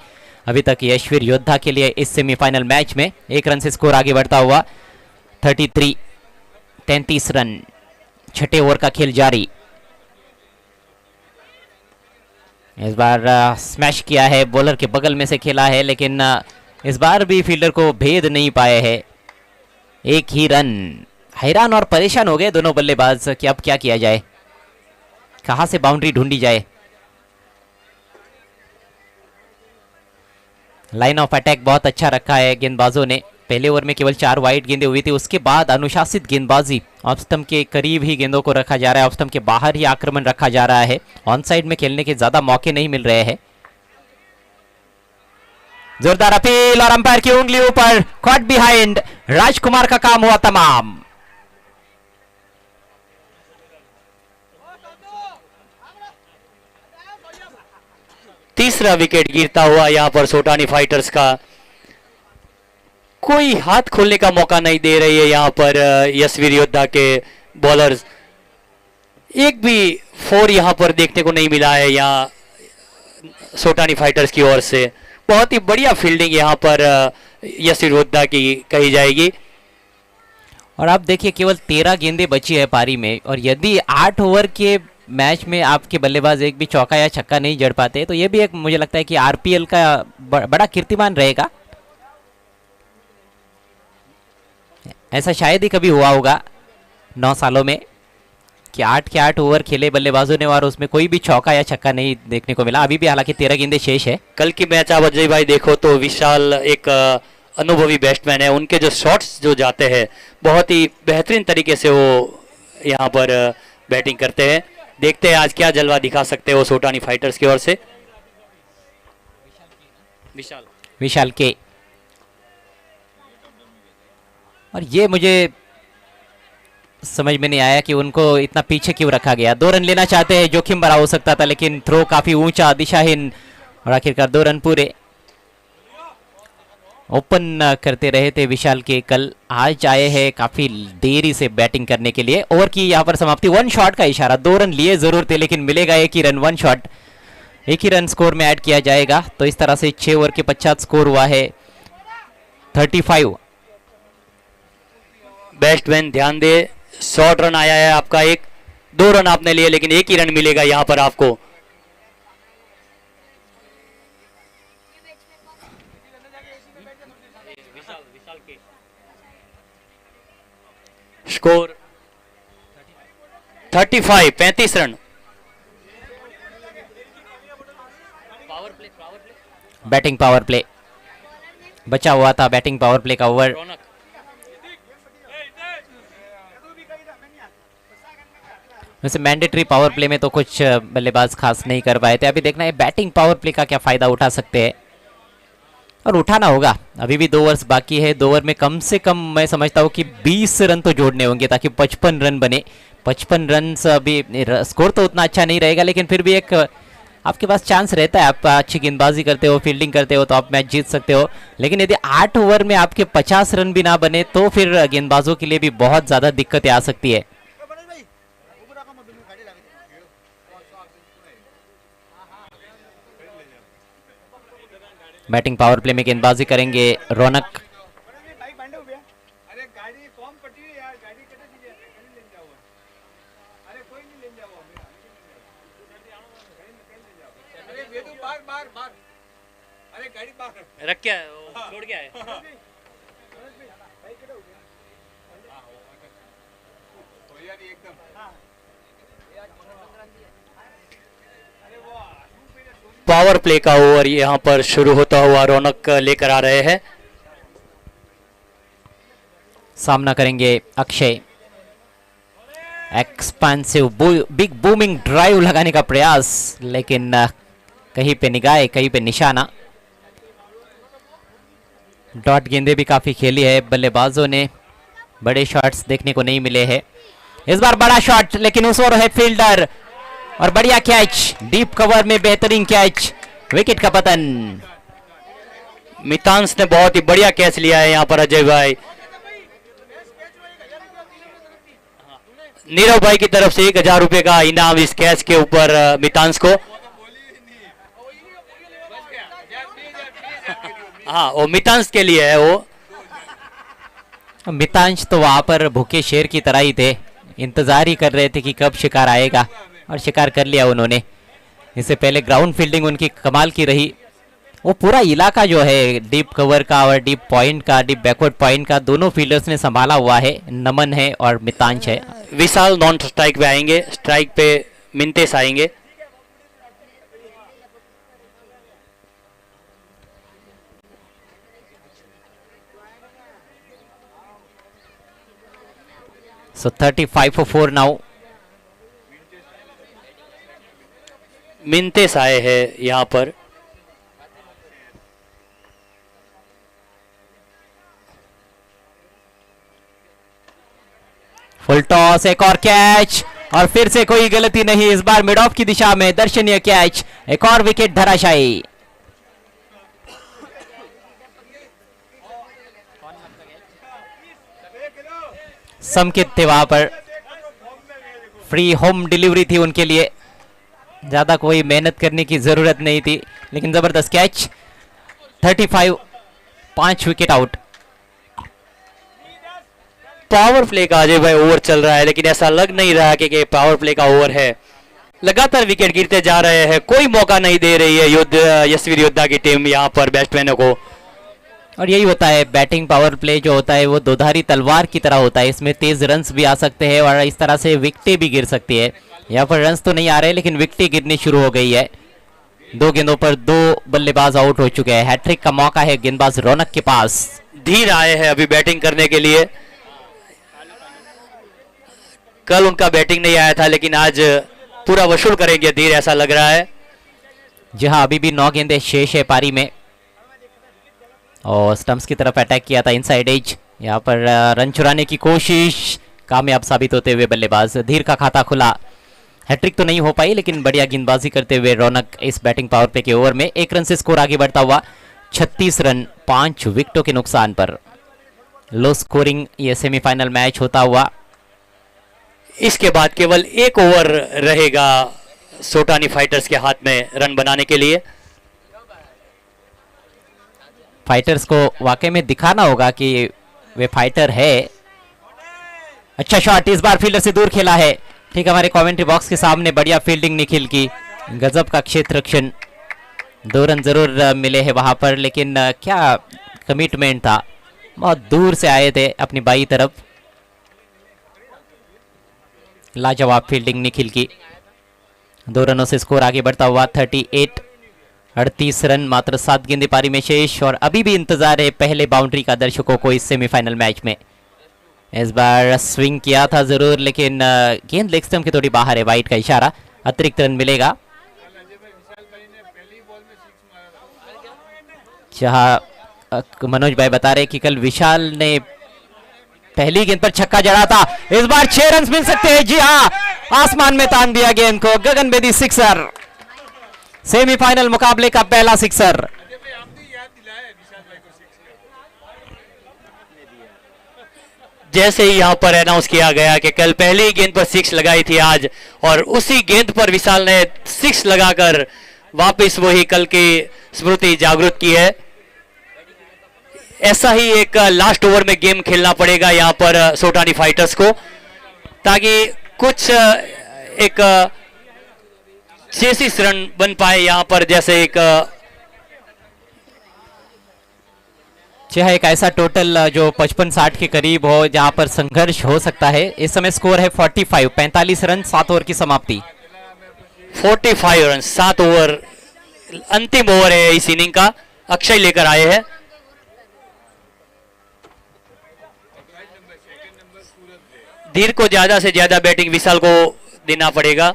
अभी तक यशवीर योद्धा के लिए इस सेमीफाइनल मैच में 1 रन से स्कोर आगे बढ़ता हुआ 33 रन। छठे ओवर का खेल जारी। इस बार स्मैश किया है, बॉलर के बगल में से खेला है, लेकिन इस बार भी फील्डर को भेद नहीं पाए हैं। एक ही रन। हैरान और परेशान हो गए दोनों बल्लेबाज कि अब क्या किया जाए, कहां से बाउंड्री ढूंढी जाए। लाइन ऑफ अटैक बहुत अच्छा रखा है गेंदबाजों ने। पहले ओवर में केवल 4 वाइड गेंदें हुई थी, उसके बाद अनुशासित गेंदबाजी। ऑफ स्टंप के करीब ही गेंदों को रखा जा रहा है, ऑफ स्टंप के बाहर ही आक्रमण रखा जा रहा है। ऑन साइड में खेलने के ज्यादा मौके नहीं मिल रहे हैं। जोरदार अपील और अंपायर की उंगली ऊपर, कॉट बिहाइंड। राजकुमार का काम हुआ तमाम। तीसरा विकेट गिरता हुआ यहां पर सोटानी फाइटर्स का। कोई हाथ खोलने का मौका नहीं दे रही है यहां पर यशवीर योद्धा के बॉलर्स। एक भी 4 यहां पर देखने को नहीं मिला है यहां सोटानी फाइटर्स की ओर से। बहुत ही बढ़िया फील्डिंग यहां पर यशवीर योद्धा की कही जाएगी। और आप देखिए केवल 13 गेंदें बची है पारी में, और यदि 8 ओवर के मैच में आपके बल्लेबाज एक भी चौका या छक्का नहीं जड़ पाते तो ये भी एक मुझे लगता है कि आरपीएल का बड़ा कीर्तिमान रहेगा। ऐसा शायद ही कभी हुआ होगा 9 सालों में कि 8 के 8 ओवर खेले बल्लेबाजों ने और उसमें कोई भी चौका या छक्का नहीं देखने को मिला। अभी भी हालांकि 13 गेंदें शेष है। कल की मैच आप अजय भाई देखो तो विशाल एक अनुभवी बैट्समैन है। उनके जो शॉट्स जो जाते हैं बहुत ही बेहतरीन तरीके से वो यहाँ पर बैटिंग करते हैं। देखते हैं आज क्या जलवा दिखा सकते हो सोटानी फाइटर्स की ओर से। विशाल के। और ये मुझे समझ में नहीं आया कि उनको इतना पीछे क्यों रखा गया। 2 रन लेना चाहते हैं, जोखिम भरा हो सकता था, लेकिन थ्रो काफी ऊंचा, दिशाहीन, और आखिरकार 2 रन पूरे। ओपन करते रहे थे विशाल के कल, आज आए हैं काफी देरी से बैटिंग करने के लिए। ओवर की यहाँ पर समाप्ति, 1 शॉट का इशारा। 2 रन लिए जरूर थे लेकिन मिलेगा 1 ही रन, 1 शॉट। 1 ही रन स्कोर में ऐड किया जाएगा। तो इस तरह से 6 ओवर के पश्चात स्कोर हुआ है 35। बैट्समैन ध्यान दे, शॉर्ट रन आया है आपका। 2 रन आपने लिए लेकिन 1 ही रन मिलेगा यहाँ पर आपको। Score 35, 35 run. Batting power play बचा हुआ था, बैटिंग पावर प्ले का ओवर। वैसे मैंडेटरी पावर प्ले में तो कुछ बल्लेबाज खास नहीं कर पाए थे। अभी देखना है बैटिंग पावर प्ले का क्या फायदा उठा सकते हैं, और उठाना होगा। अभी भी 2 ओवर्स बाकी है। 2 ओवर में कम से कम मैं समझता हूँ कि 20 रन तो जोड़ने होंगे ताकि 55 रन बने। 55 रन अभी स्कोर तो उतना अच्छा नहीं रहेगा, लेकिन फिर भी एक आपके पास चांस रहता है। आप अच्छी गेंदबाजी करते हो, फील्डिंग करते हो तो आप मैच जीत सकते हो। लेकिन यदि 8 ओवर में आपके 50 रन भी ना बने तो फिर गेंदबाजों के लिए भी बहुत ज़्यादा दिक्कतें आ सकती है। बैटिंग पावर प्ले में गेंदबाजी करेंगे रौनक। रख क्या है, छोड़ क्या है। पावर प्ले का ओवर यहाँ पर शुरू होता हुआ रौनक लेकर आ रहे हैं। सामना करेंगे Akshay. Expensive big booming drive लगाने का प्रयास, लेकिन कहीं पे निगाह, कहीं पे निशाना। डॉट गेंदे भी काफी खेली है बल्लेबाजों ने, बड़े शॉट्स देखने को नहीं मिले हैं। इस बार बड़ा शॉट, लेकिन उस ओर है फील्डर, और बढ़िया कैच, डीप कवर में बेहतरीन कैच, विकेट का पतन। मितांश ने बहुत ही बढ़िया कैच लिया है यहाँ पर अजय भाई। नीरव भाई की तरफ से 1000 रुपए का इनाम इस कैच के ऊपर मितांश को। हाँ वो मितांश के लिए है वो। मितांश तो वहां पर भूखे शेर की तरह ही थे, इंतजार ही कर रहे थे कि कब शिकार आएगा, और शिकार कर लिया उन्होंने। इससे पहले ग्राउंड फील्डिंग उनकी कमाल की रही। वो पूरा इलाका जो है डीप कवर का और डीप पॉइंट का, डीप बैकवर्ड पॉइंट का, दोनों फील्डर्स ने संभाला हुआ है। नमन है और मितांश है। विशाल नॉन स्ट्राइक पे आएंगे, स्ट्राइक पे मिंतेस आएंगे। So 35 for 4 now. मिंतेस आए हैं यहाँ पर। फुल टॉस, एक और कैच, और फिर से कोई गलती नहीं इस बार मिड ऑफ की दिशा में। दर्शनीय कैच, एक और विकेट धराशायी। संकेत थे वहां पर, फ्री होम डिलीवरी थी उनके लिए, ज्यादा कोई मेहनत करने की जरूरत नहीं थी, लेकिन जबरदस्त catch. 35, 5 wicket out. Power play का अजय भाई ओवर चल रहा है, लेकिन ऐसा लग नहीं रहा कि पावर प्ले का ओवर है। लगातार विकेट गिरते जा रहे हैं, कोई मौका नहीं दे रही है यशवीर योद्धा की टीम यहाँ पर बैट्समैनों को। और यही होता है, बैटिंग पावर प्ले जो होता है वो दोधारी तलवार की तरह होता है। इसमें तेज रन्स भी आ सकते हैं और इस तरह से विकेटें भी गिर सकती है। यहाँ पर रन्स तो नहीं आ रहे, लेकिन विकेटें गिरनी शुरू हो गई है। 2 गेंदों पर 2 बल्लेबाज आउट हो चुके हैं। हैट्रिक का मौका है गेंदबाज रौनक के पास। धीर आए हैं अभी बैटिंग करने के लिए। कल उनका बैटिंग नहीं आया था, लेकिन आज पूरा वसूल करेंगे धीर, ऐसा लग रहा है। जी हाँ, अभी भी 9 गेंदें शेष है पारी में, और स्टंप्स की तरफ अटैक किया था इनसाइड एज। यहाँ पर रन चुराने की कोशिश, कामयाब साबित होते हुए बल्लेबाज धीर का खाता खुला। हैट्रिक तो नहीं हो पाई, लेकिन बढ़िया गेंदबाजी करते हुए रौनक इस बैटिंग पावर प्ले के ओवर में 1 रन से स्कोर आगे बढ़ता हुआ 36 रन 5 विकेटों के नुकसान पर। लो स्कोरिंग ये सेमीफाइनल मैच होता हुआ। इसके बाद केवल 1 ओवर रहेगा सोटानी फाइटर्स के हाथ में रन बनाने के लिए। फाइटर्स को वाकई में दिखाना होगा कि वे फाइटर है। अच्छा शॉट, इस बार फील्डर से दूर खेला है। ठीक, हमारे कमेंट्री बॉक्स के सामने बढ़िया फील्डिंग निखिल की, गजब का क्षेत्र रक्षण। 2 रन जरूर मिले हैं वहां पर, लेकिन क्या कमिटमेंट था, बहुत दूर से आए थे अपनी बाई तरफ। लाजवाब फील्डिंग निखिल की। 2 रनों से स्कोर आगे बढ़ता हुआ 38, 38 रन, मात्र 7 गेंदें पारी में शेष, और अभी भी इंतजार है पहले बाउंड्री का दर्शकों को इस सेमीफाइनल मैच में। इस बार स्विंग किया था जरूर, लेकिन गेंद लेग स्टंप के थोड़ी बाहर है। वाइड का इशारा, अतिरिक्त रन मिलेगा। जहां मनोज भाई बता रहे कि कल विशाल ने पहली गेंद पर छक्का जड़ा था, इस बार 6 रन मिल सकते हैं। जी हाँ, आसमान में तान दिया गेंद को, गगनभेदी सिक्सर। सेमीफाइनल मुकाबले का पहला सिक्सर। जैसे ही यहाँ पर अनाउंस किया गया कि कल पहली गेंद पर 6 लगाई थी आज, और उसी गेंद पर विशाल ने 6 लगाकर वापस वही कल की स्मृति जागृत की है। ऐसा ही एक लास्ट ओवर में गेम खेलना पड़ेगा यहाँ पर सोटानी फाइटर्स को, ताकि कुछ एक 66 रन बन पाए यहाँ पर, जैसे एक एक ऐसा टोटल जो 55-60 के करीब हो, जहां पर संघर्ष हो सकता है। इस समय स्कोर है 45, 45 रन, 7 ओवर की समाप्ति। 45 रन, 7 ओवर, अंतिम ओवर है इस इनिंग का। अक्षय लेकर आए हैं। धीर को ज्यादा से ज्यादा बैटिंग विशाल को देना पड़ेगा।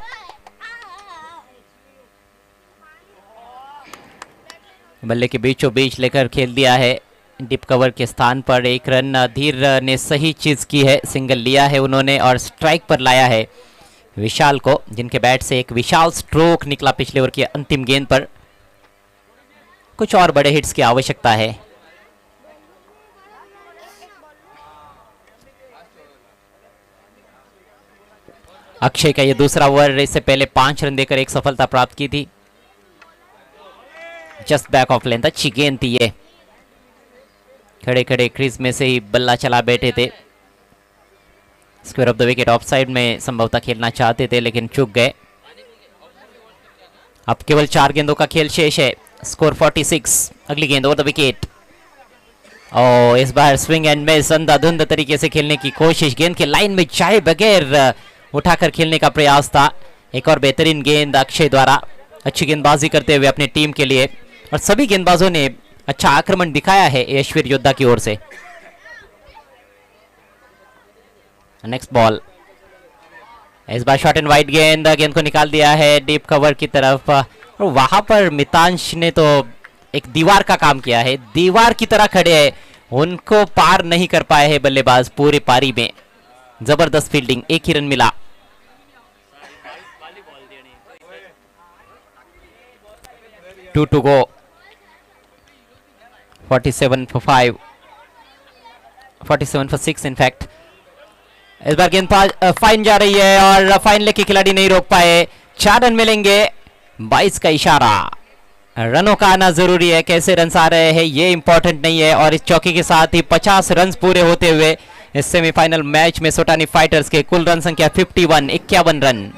बल्ले के बीचों बीच लेकर खेल दिया है डिप कवर के स्थान पर। 1 रन धीर ने सही चीज की है, सिंगल लिया है उन्होंने और स्ट्राइक पर लाया है विशाल को, जिनके बैट से एक विशाल स्ट्रोक निकला पिछले ओवर की अंतिम गेंद पर। कुछ और बड़े हिट्स की आवश्यकता है। अक्षय का ये दूसरा ओवर, इससे पहले 5 रन देकर एक सफलता प्राप्त की थी। जस्ट बैक ऑफ लेंथ, अच्छी गेंद थी ये। खड़े खड़े क्रीज में से ही बल्ला चला बैठे थे। Square of the wicket of side में संभवतः खेलना चाहते थे लेकिन चूक गए। अब केवल 4 गेंदों का खेल शेष है। स्कोर 46। अगली गेंद ओवर द विकेट और इस बार स्विंग एंड मिस अंधाधुंध तरीके से खेलने की कोशिश। गेंद के लाइन में जाए बगैर उठाकर खेलने का प्रयास था। एक और बेहतरीन गेंद अक्षय द्वारा। अच्छी गेंदबाजी करते हुए अपनी टीम के लिए और सभी गेंदबाजों ने अच्छा आक्रमण दिखाया है यशवीर योद्धा की ओर से। नेक्स्ट बॉल, इस बार शॉर्ट एंड वाइड गेंद। गेंद को निकाल दिया है डीप कवर की तरफ और वहां पर मितांश ने तो एक दीवार का काम किया है। दीवार की तरह खड़े हैं, उनको पार नहीं कर पाए हैं बल्लेबाज पूरे पारी में। जबरदस्त फील्डिंग, एक ही रन मिला। Two to go. 47 for 5, 47 for 6 in fact. इस बार गेंद फाइन जा रही है और फाइन लेके खिलाड़ी नहीं रोक पाए। 4 रन मिलेंगे। 22 का इशारा। रनों का आना जरूरी है, कैसे रन आ रहे हैं ये इंपॉर्टेंट नहीं है। और इस चौके के साथ ही 50 रन पूरे होते हुए इस सेमीफाइनल मैच में सोटानी फाइटर्स के कुल रन संख्या 51, 51 रन।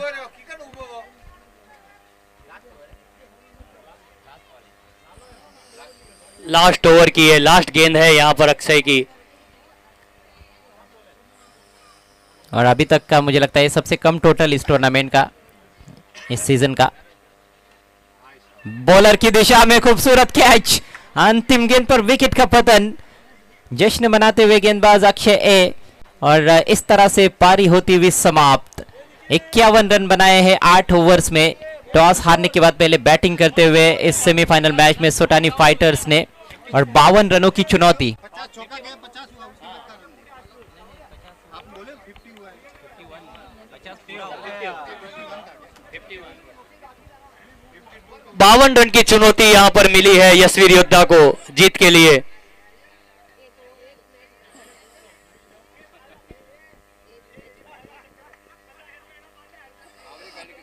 लास्ट ओवर की है, लास्ट गेंद है यहाँ पर अक्षय की। और अभी तक का मुझे लगता है सबसे कम टोटल इस टूर्नामेंट का, इस सीजन का। बॉलर की दिशा में खूबसूरत कैच। अंतिम गेंद पर विकेट का पतन। जश्न मनाते हुए गेंदबाज अक्षय ए और इस तरह से पारी होती हुई समाप्त। 51 रन बनाए हैं 8 ओवर्स में। टॉस हारने के बाद पहले बैटिंग करते हुए इस सेमीफाइनल मैच में सोटानी फाइटर्स ने और 52 रनों की चुनौती। 52 रन की चुनौती यहां पर मिली है यशवीर योद्धा को जीत के लिए।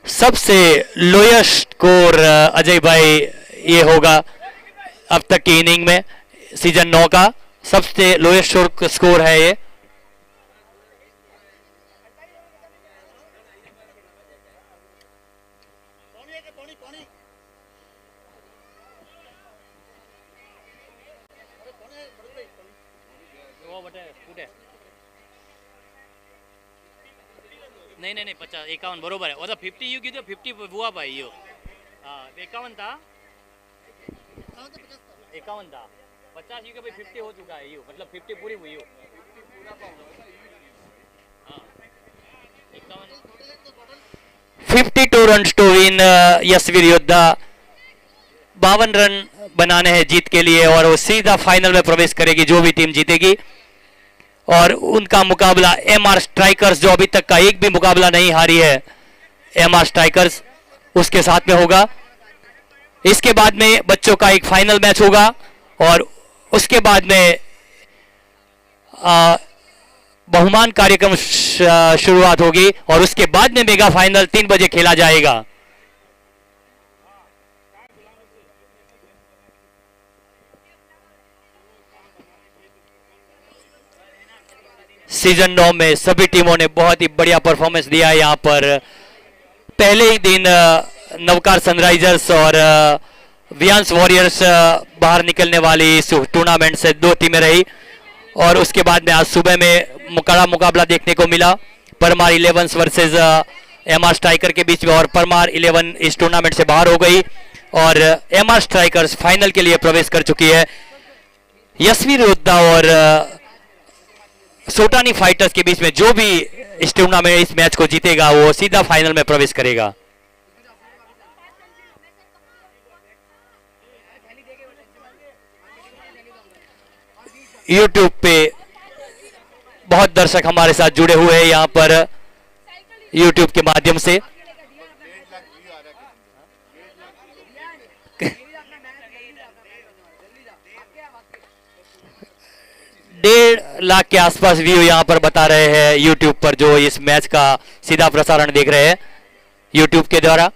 सबसे लोएस्ट स्कोर अजय भाई ये होगा अब तक की इनिंग में। सीजन 9 का सबसे लोएस्ट स्कोर है ये। नहीं नहीं नहीं 50 51 बरोबर है। 50 यू कीधું 50 हुआ भाई यो। हाँ 51 था 51 था 50 यू के भाई 50 हो चुका है यू, मतलब 50 पूरी हुई हो। हाँ 52 रन टू विन यशवीर योद्धा। 52 रन बनाने हैं जीत के लिए और वो सीधा फाइनल में प्रवेश करेगी जो भी टीम जीतेगी। और उनका मुकाबला एमआर स्ट्राइकर्स जो अभी तक का एक भी मुकाबला नहीं हारी है, एमआर स्ट्राइकर्स उसके साथ में होगा। इसके बाद में बच्चों का एक फाइनल मैच होगा और उसके बाद में बहुमान कार्यक्रम शुरुआत होगी और उसके बाद में मेगा फाइनल 3 बजे खेला जाएगा। सीजन 9 में सभी टीमों ने बहुत ही बढ़िया परफॉर्मेंस दिया है। यहाँ पर पहले ही दिन नवकार सनराइजर्स और वियांस वॉरियर्स बाहर निकलने वाली इस टूर्नामेंट से 2 टीमें रही और उसके बाद में आज सुबह में कड़ा मुकाबला देखने को मिला। परमार 11 वर्सेस एमआर स्ट्राइकर के बीच में और परमार 11 इस टूर्नामेंट से बाहर हो गई और एमआर स्ट्राइकर्स फाइनल के लिए प्रवेश कर चुकी है। यशवीर योद्धा और सोटानी फाइटर्स के बीच में जो भी इस टूर्नामेंट इस मैच को जीतेगा वो सीधा फाइनल में प्रवेश करेगा। यूट्यूब पे बहुत दर्शक हमारे साथ जुड़े हुए हैं यहाँ पर यूट्यूब के माध्यम से। डेढ़ लाख के आसपास व्यू यहाँ पर बता रहे हैं यूट्यूब पर जो इस मैच का सीधा प्रसारण देख रहे हैं यूट्यूब के द्वारा।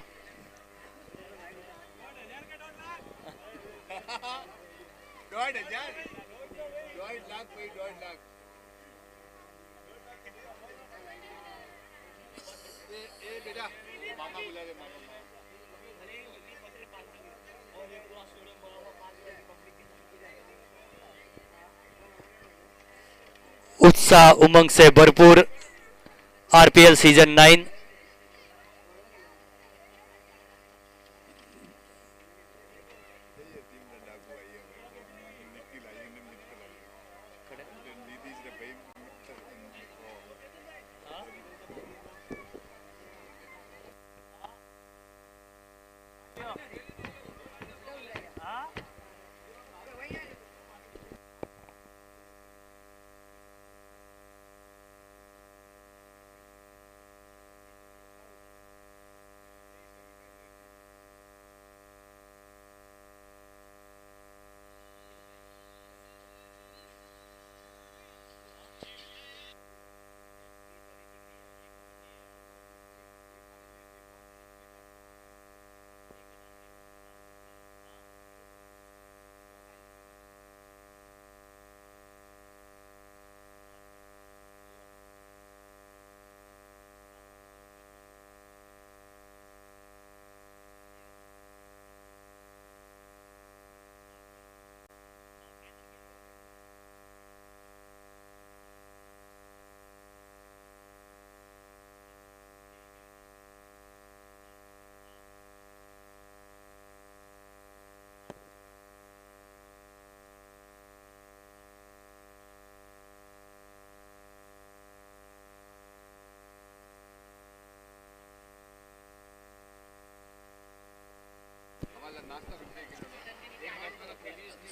उत्साह उमंग से भरपूर आरपीएल सीजन 9।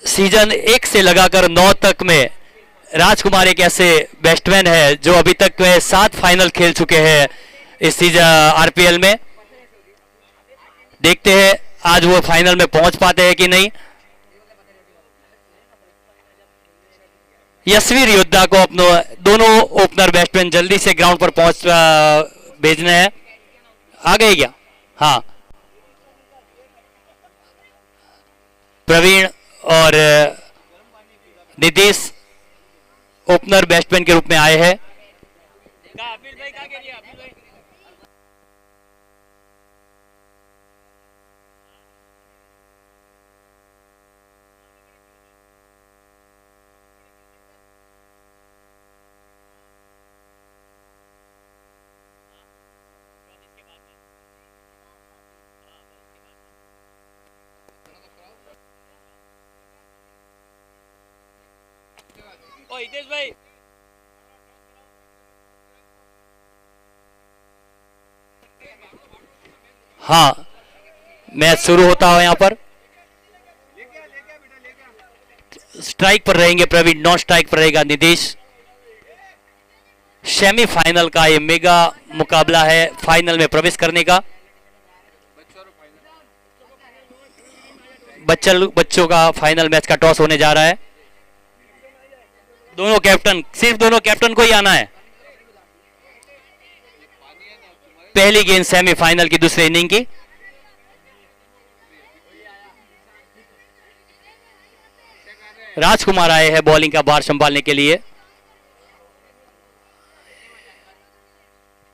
सीजन 1 से लगाकर 9 तक में राजकुमार एक ऐसे बैट्समैन है जो अभी तक में 7 फाइनल खेल चुके हैं इस सीजन आरपीएल में। देखते हैं आज वो फाइनल में पहुंच पाते हैं कि नहीं। यशवीर योद्धा को अपने दोनों ओपनर बैट्समैन जल्दी से ग्राउंड पर पहुंच भेजने हैं। आ गए क्या? हाँ, प्रवीण और नीतीश ओपनर बैट्समैन के रूप में आए हैं। हितेश भाई, हाँ, मैच शुरू होता है यहाँ पर। स्ट्राइक पर रहेंगे प्रवीण, नॉन स्ट्राइक पर रहेगा नीतीश। सेमीफाइनल का ये मेगा मुकाबला है फाइनल में प्रवेश करने का। बच्चों का फाइनल मैच का टॉस होने जा रहा है। दोनों कैप्टन, सिर्फ दोनों कैप्टन को ही आना है। पहली गेंद सेमीफाइनल की दूसरी इनिंग की। राजकुमार आए हैं बॉलिंग का भार संभालने के लिए।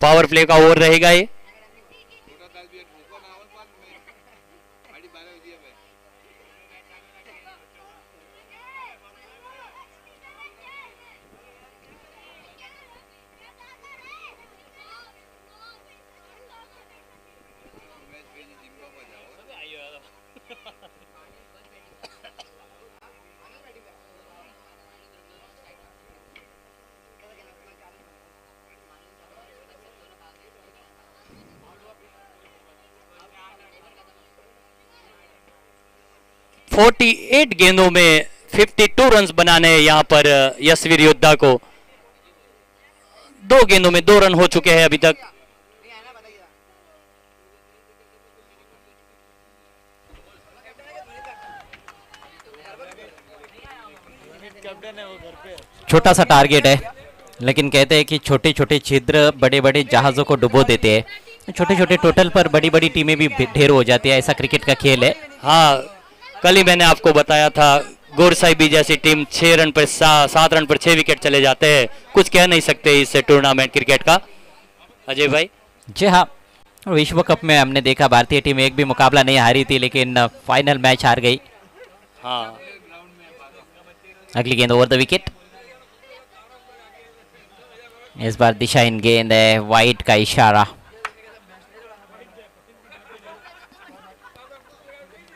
पावर प्ले का ओवर रहेगा ये। फोर्टी 48 गेंदों में 52 रन बनाने यहां पर यशवीर योद्धा को। 2 गेंदों में 2 रन हो चुके हैं अभी तक। छोटा सा टारगेट है, लेकिन कहते हैं कि छोटे छोटे छिद्र बड़े बड़े जहाजों को डुबो देते हैं। छोटे छोटे टोटल पर बड़ी बड़ी टीमें भी ढेर हो जाती है। ऐसा क्रिकेट का खेल है। हाँ, कल ही मैंने आपको बताया था, गौर साहिबी जैसी टीम 6 रन पर 7 रन पर 6 विकेट चले जाते हैं। कुछ कह नहीं सकते इस टूर्नामेंट क्रिकेट का। अजय भाई जी हाँ, विश्व कप में हमने देखा भारतीय टीम एक भी मुकाबला नहीं हारी थी, लेकिन फाइनल मैच हार गई। हाँ, अगली गेंद ओवर द विकेट। इस बार दिशाहीन गेंद है, वाइट का इशारा।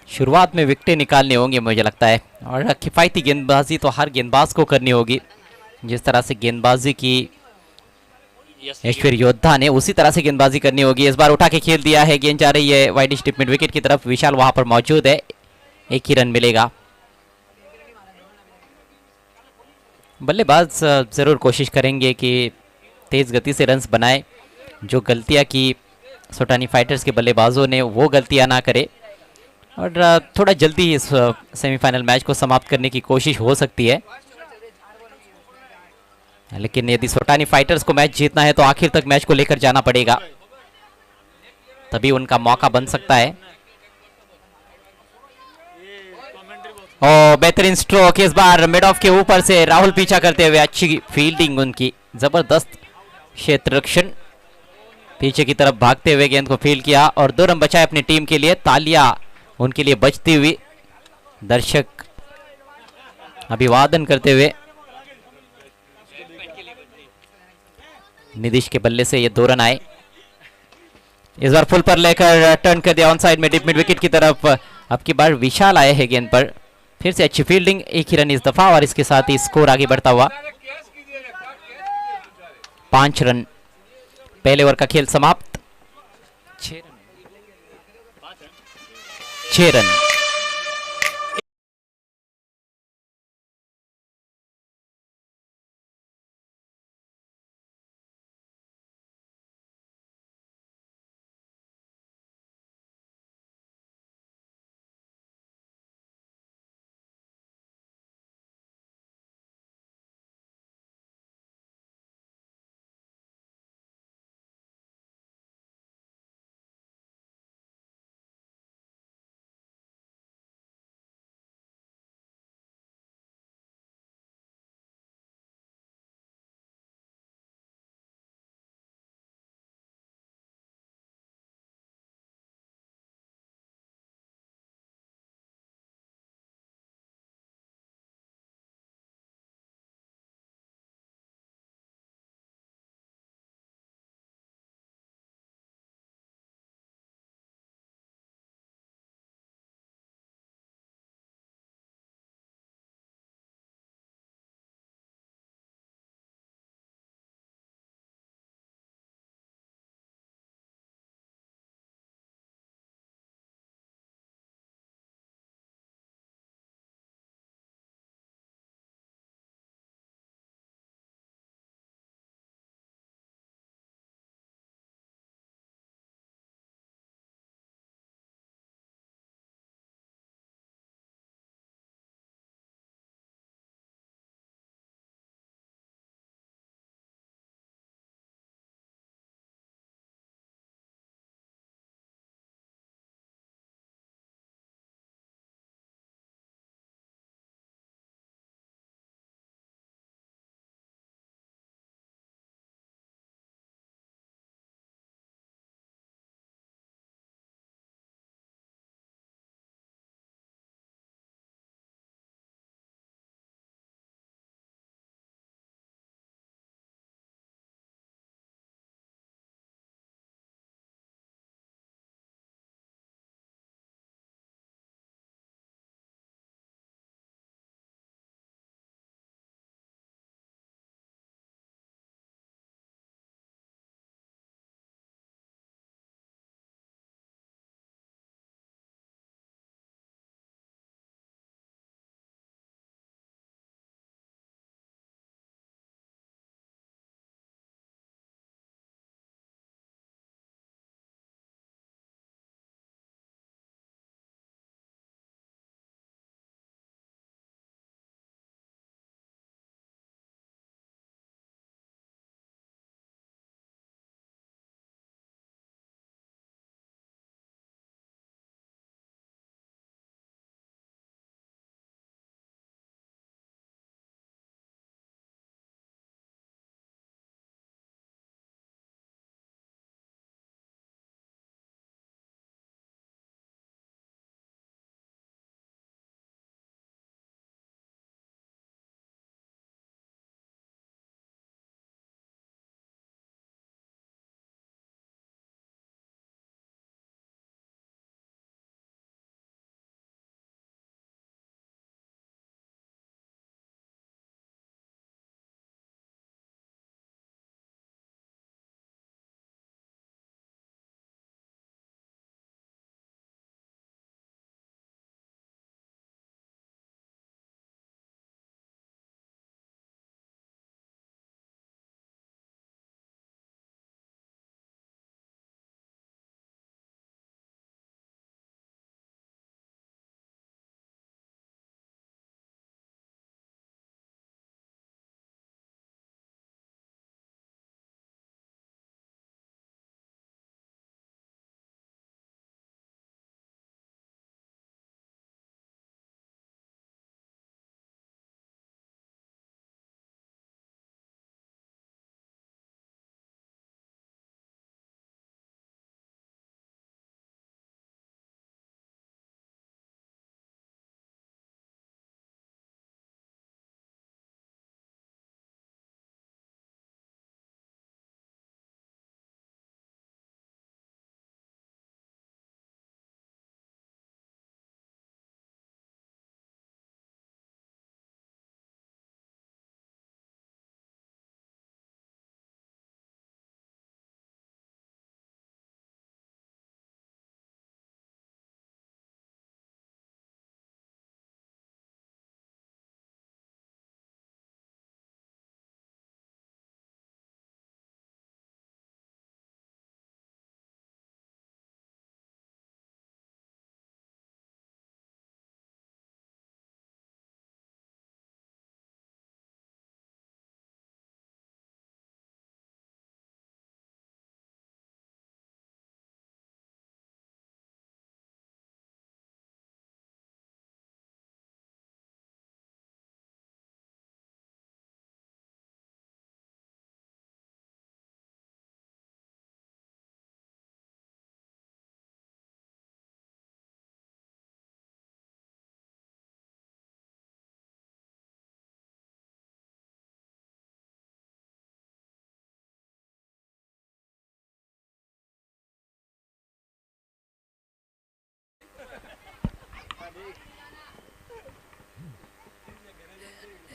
शुरुआत में विकेटें निकालनी होंगी मुझे लगता है, और किफायती गेंदबाजी तो हर गेंदबाज को करनी होगी। जिस तरह से गेंदबाजी की ऐश्वर्य योद्धा ने, उसी तरह से गेंदबाजी करनी होगी। इस बार उठा के खेल दिया है, गेंद जा रही है वाइड स्टिप मिड विकेट की तरफ। विशाल वहां पर मौजूद है, एक ही रन मिलेगा। बल्लेबाज जरूर कोशिश करेंगे कि तेज गति से रन्स बनाए। जो गलतियां की सोटानी फाइटर्स के बल्लेबाजों ने, वो गलतियां ना करे, और थोड़ा जल्दी इस सेमीफाइनल मैच को समाप्त करने की कोशिश हो सकती है। लेकिन यदि सोटानी फाइटर्स को मैच जीतना है तो आखिर तक मैच को लेकर जाना पड़ेगा, तभी उनका मौका बन सकता है। बेहतरीन स्ट्रोक इस बार मिड ऑफ के ऊपर से राहुल पीछा करते हुए। अच्छी फील्डिंग उनकी, जबरदस्त क्षेत्र रक्षण, पीछे की तरफ भागते हुए गेंद को फील्ड किया और 2 रन बचाए अपनी टीम के लिए। तालियां उनके लिए बजती हुई, दर्शक अभिवादन करते हुए। निदिश के बल्ले से ये 2 रन आए। इस बार फुल पर लेकर टर्न कर दिया ऑन साइड में डीप मिड विकेट की तरफ। अब की बार विशाल आए हैं गेंद पर, फिर से अच्छी फील्डिंग, एक ही रन इस दफा, और इसके साथ ही स्कोर आगे बढ़ता हुआ 5 रन। पहले ओवर का खेल समाप्त। 6 रन।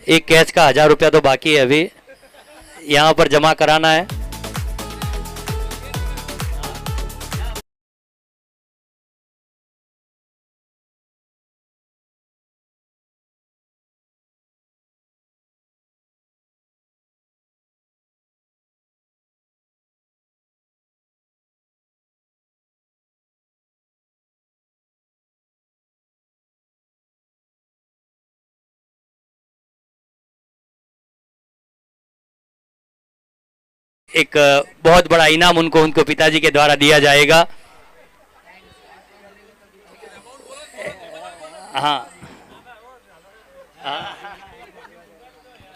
एक कैच का 1000 रुपया तो बाकी है अभी, यहाँ पर जमा कराना है। एक बहुत बड़ा इनाम उनको उनको पिताजी के द्वारा दिया जाएगा। हाँ,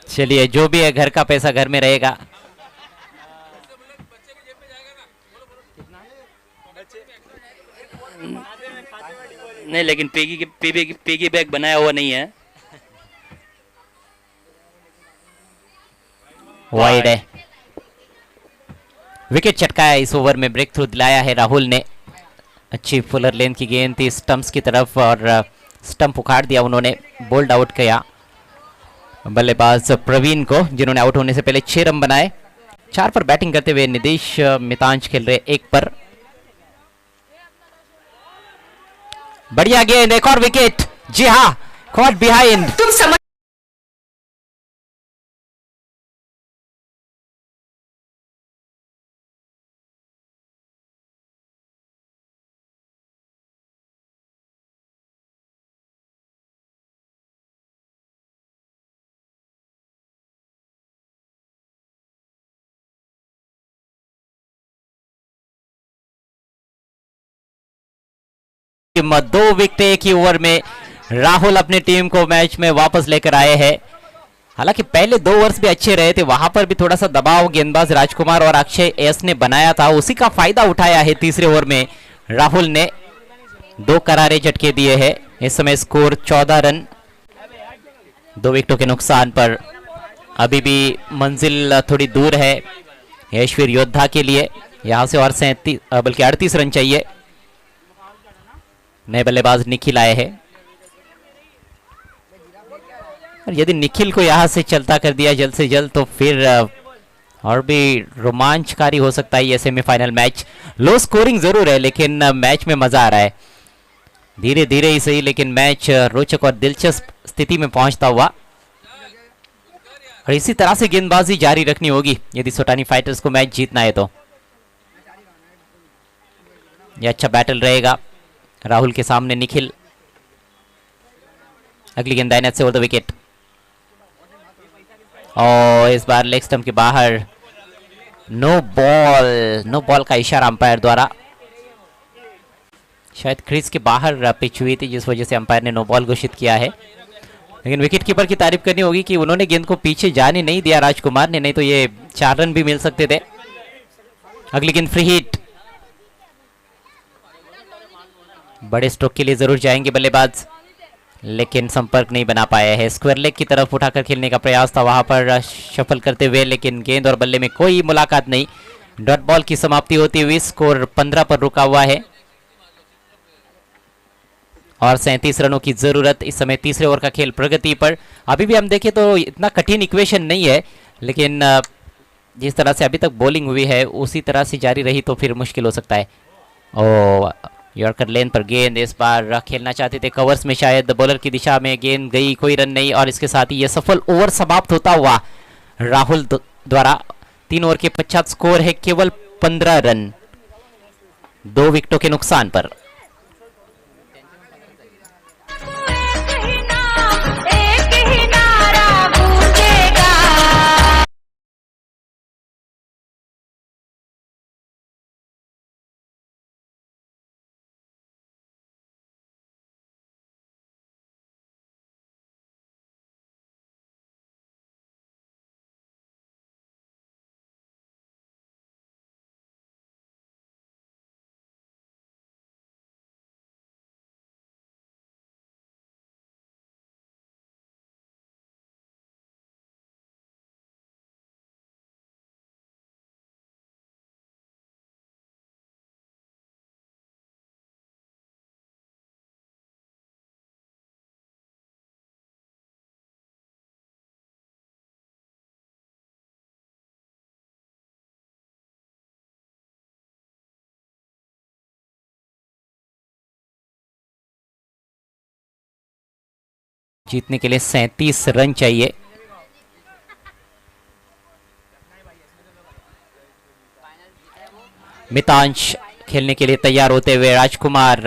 चलिए, जो भी है घर का पैसा घर में रहेगा। नहीं लेकिन पिगी बैग बनाया हुआ नहीं है। वाइड है, विकेट चटकाया इस ओवर में, ब्रेक थ्रू दिलाया है राहुल ने। अच्छी फुलर लेंथ की गेंद थी स्टंप्स की तरफ और स्टंप उखाड़ दिया उन्होंने, बोल्ड आउट किया बल्लेबाज प्रवीण को, जिन्होंने आउट होने से पहले 6 रन बनाए। 4 पर बैटिंग करते हुए निदेश मितांज खेल रहे 1 पर। बढ़िया गेंद, एक और विकेट। जी हाँ, कॉट बिहाइंड। तुम समझ दो विकेट एक ही ओवर में राहुल अपनी टीम को मैच में वापस लेकर आए हैं। हालांकि पहले 2 ओवर्स भी अच्छे रहे थे, वहां पर भी थोड़ा सा दबाव गेंदबाज राजकुमार और अक्षय एस ने बनाया था, उसी का फायदा उठाया है। तीसरे ओवर में राहुल ने 2 करारे झटके दिए हैं। इस समय स्कोर 14 रन, 2 विकेटों के नुकसान पर। अभी भी मंजिल थोड़ी दूर है यशवीर योद्धा के लिए, यहां से और 37 बल्कि 38 रन चाहिए। नए बल्लेबाज निखिल आए हैं, और यदि निखिल को यहां से चलता कर दिया जल्द से जल्द तो फिर और भी रोमांचकारी हो सकता है ये सेमीफाइनल मैच। लो स्कोरिंग जरूर है लेकिन मैच में मजा आ रहा है, धीरे धीरे ही सही लेकिन मैच रोचक और दिलचस्प स्थिति में पहुंचता हुआ। और इसी तरह से गेंदबाजी जारी रखनी होगी यदि सोटानी फाइटर्स को मैच जीतना है तो। यह अच्छा बैटल रहेगा राहुल के सामने निखिल। अगली गेंद दाहिने से ओवर द विकेट, और इस बार लेग स्टंप के बाहर। नो बॉल का इशारा अंपायर द्वारा। शायद क्रीज के बाहर पिच हुई थी जिस वजह से अंपायर ने नो बॉल घोषित किया है। लेकिन विकेट कीपर की तारीफ करनी होगी कि उन्होंने गेंद को पीछे जाने नहीं दिया राजकुमार ने, नहीं तो ये 4 रन भी मिल सकते थे। अगली गेंद फ्री हिट, बड़े स्ट्रोक के लिए जरूर जाएंगे बल्लेबाज लेकिन संपर्क नहीं बना पाए हैं। स्क्वायर लेग की तरफ उठाकर खेलने का प्रयास था वहां पर शफल करते हुए, लेकिन गेंद और बल्ले में कोई मुलाकात नहीं। डॉट बॉल की समाप्ति होती हुई स्कोर 15 पर रुका हुआ है और 37 रनों की जरूरत। इस समय तीसरे ओवर का खेल प्रगति पर। अभी भी हम देखें तो इतना कठिन इक्वेशन नहीं है, लेकिन जिस तरह से अभी तक बॉलिंग हुई है उसी तरह से जारी रही तो फिर मुश्किल हो सकता है। ओ, यॉर्कर लेन पर गेंद, इस बार खेलना चाहते थे कवर्स में, शायद बॉलर की दिशा में गेंद गई, कोई रन नहीं, और इसके साथ ही यह सफल ओवर समाप्त होता हुआ राहुल द्वारा। 3 ओवर के 50 स्कोर है केवल 15 रन, 2 विकेटों के नुकसान पर। जीतने के लिए 37 रन चाहिए। मितांश खेलने के लिए तैयार होते हुए, राजकुमार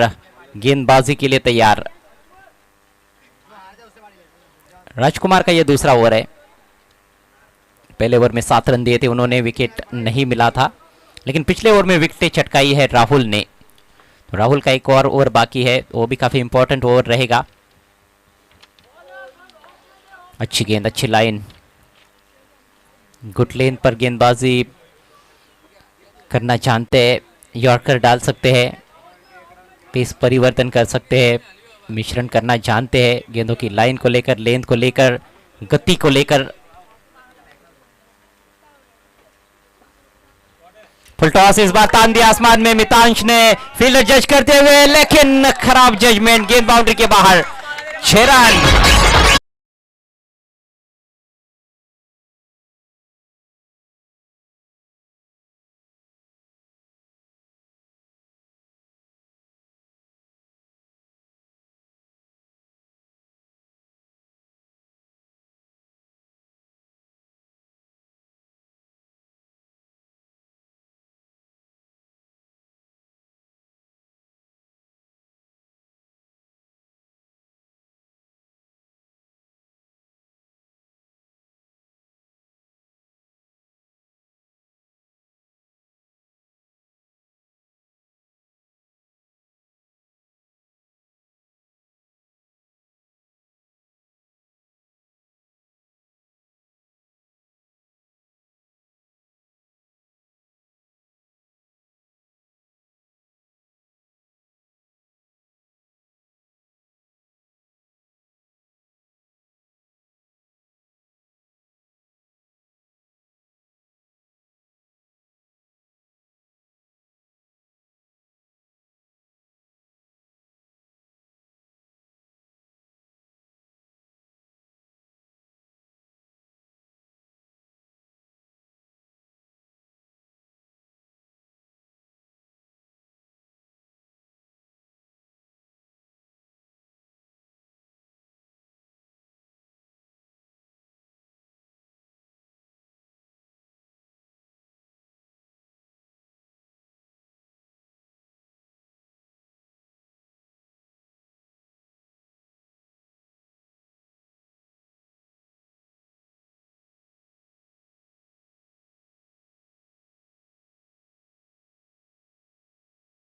गेंदबाजी के लिए तैयार। राजकुमार का यह दूसरा ओवर है। पहले ओवर में 7 रन दिए थे उन्होंने, विकेट नहीं मिला था, लेकिन पिछले ओवर में विकेटें चटकाई है राहुल ने। तो राहुल का एक और ओवर बाकी है, वो भी काफी इंपॉर्टेंट ओवर रहेगा। अच्छी गेंद, अच्छी लाइन, गुड लेन पर गेंदबाजी करना चाहते हैं, यॉर्कर डाल सकते हैं, पेस परिवर्तन कर सकते हैं, मिश्रण करना जानते हैं गेंदों की लाइन को लेकर, लेंथ को लेकर, गति को लेकर। फुल टॉस इस बार तान दिया आसमान में मितांश ने फील्डर जज करते हुए, लेकिन खराब जजमेंट, गेंद बाउंड्री के बाहर। 6 रन।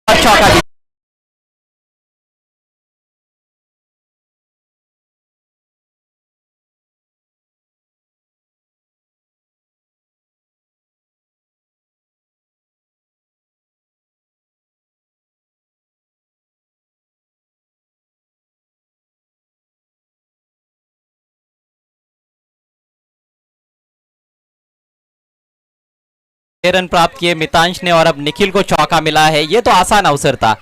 चौका। रन प्राप्त किए मितांश ने और अब निखिल को चौका मिला है। ये तो आसान अवसर था,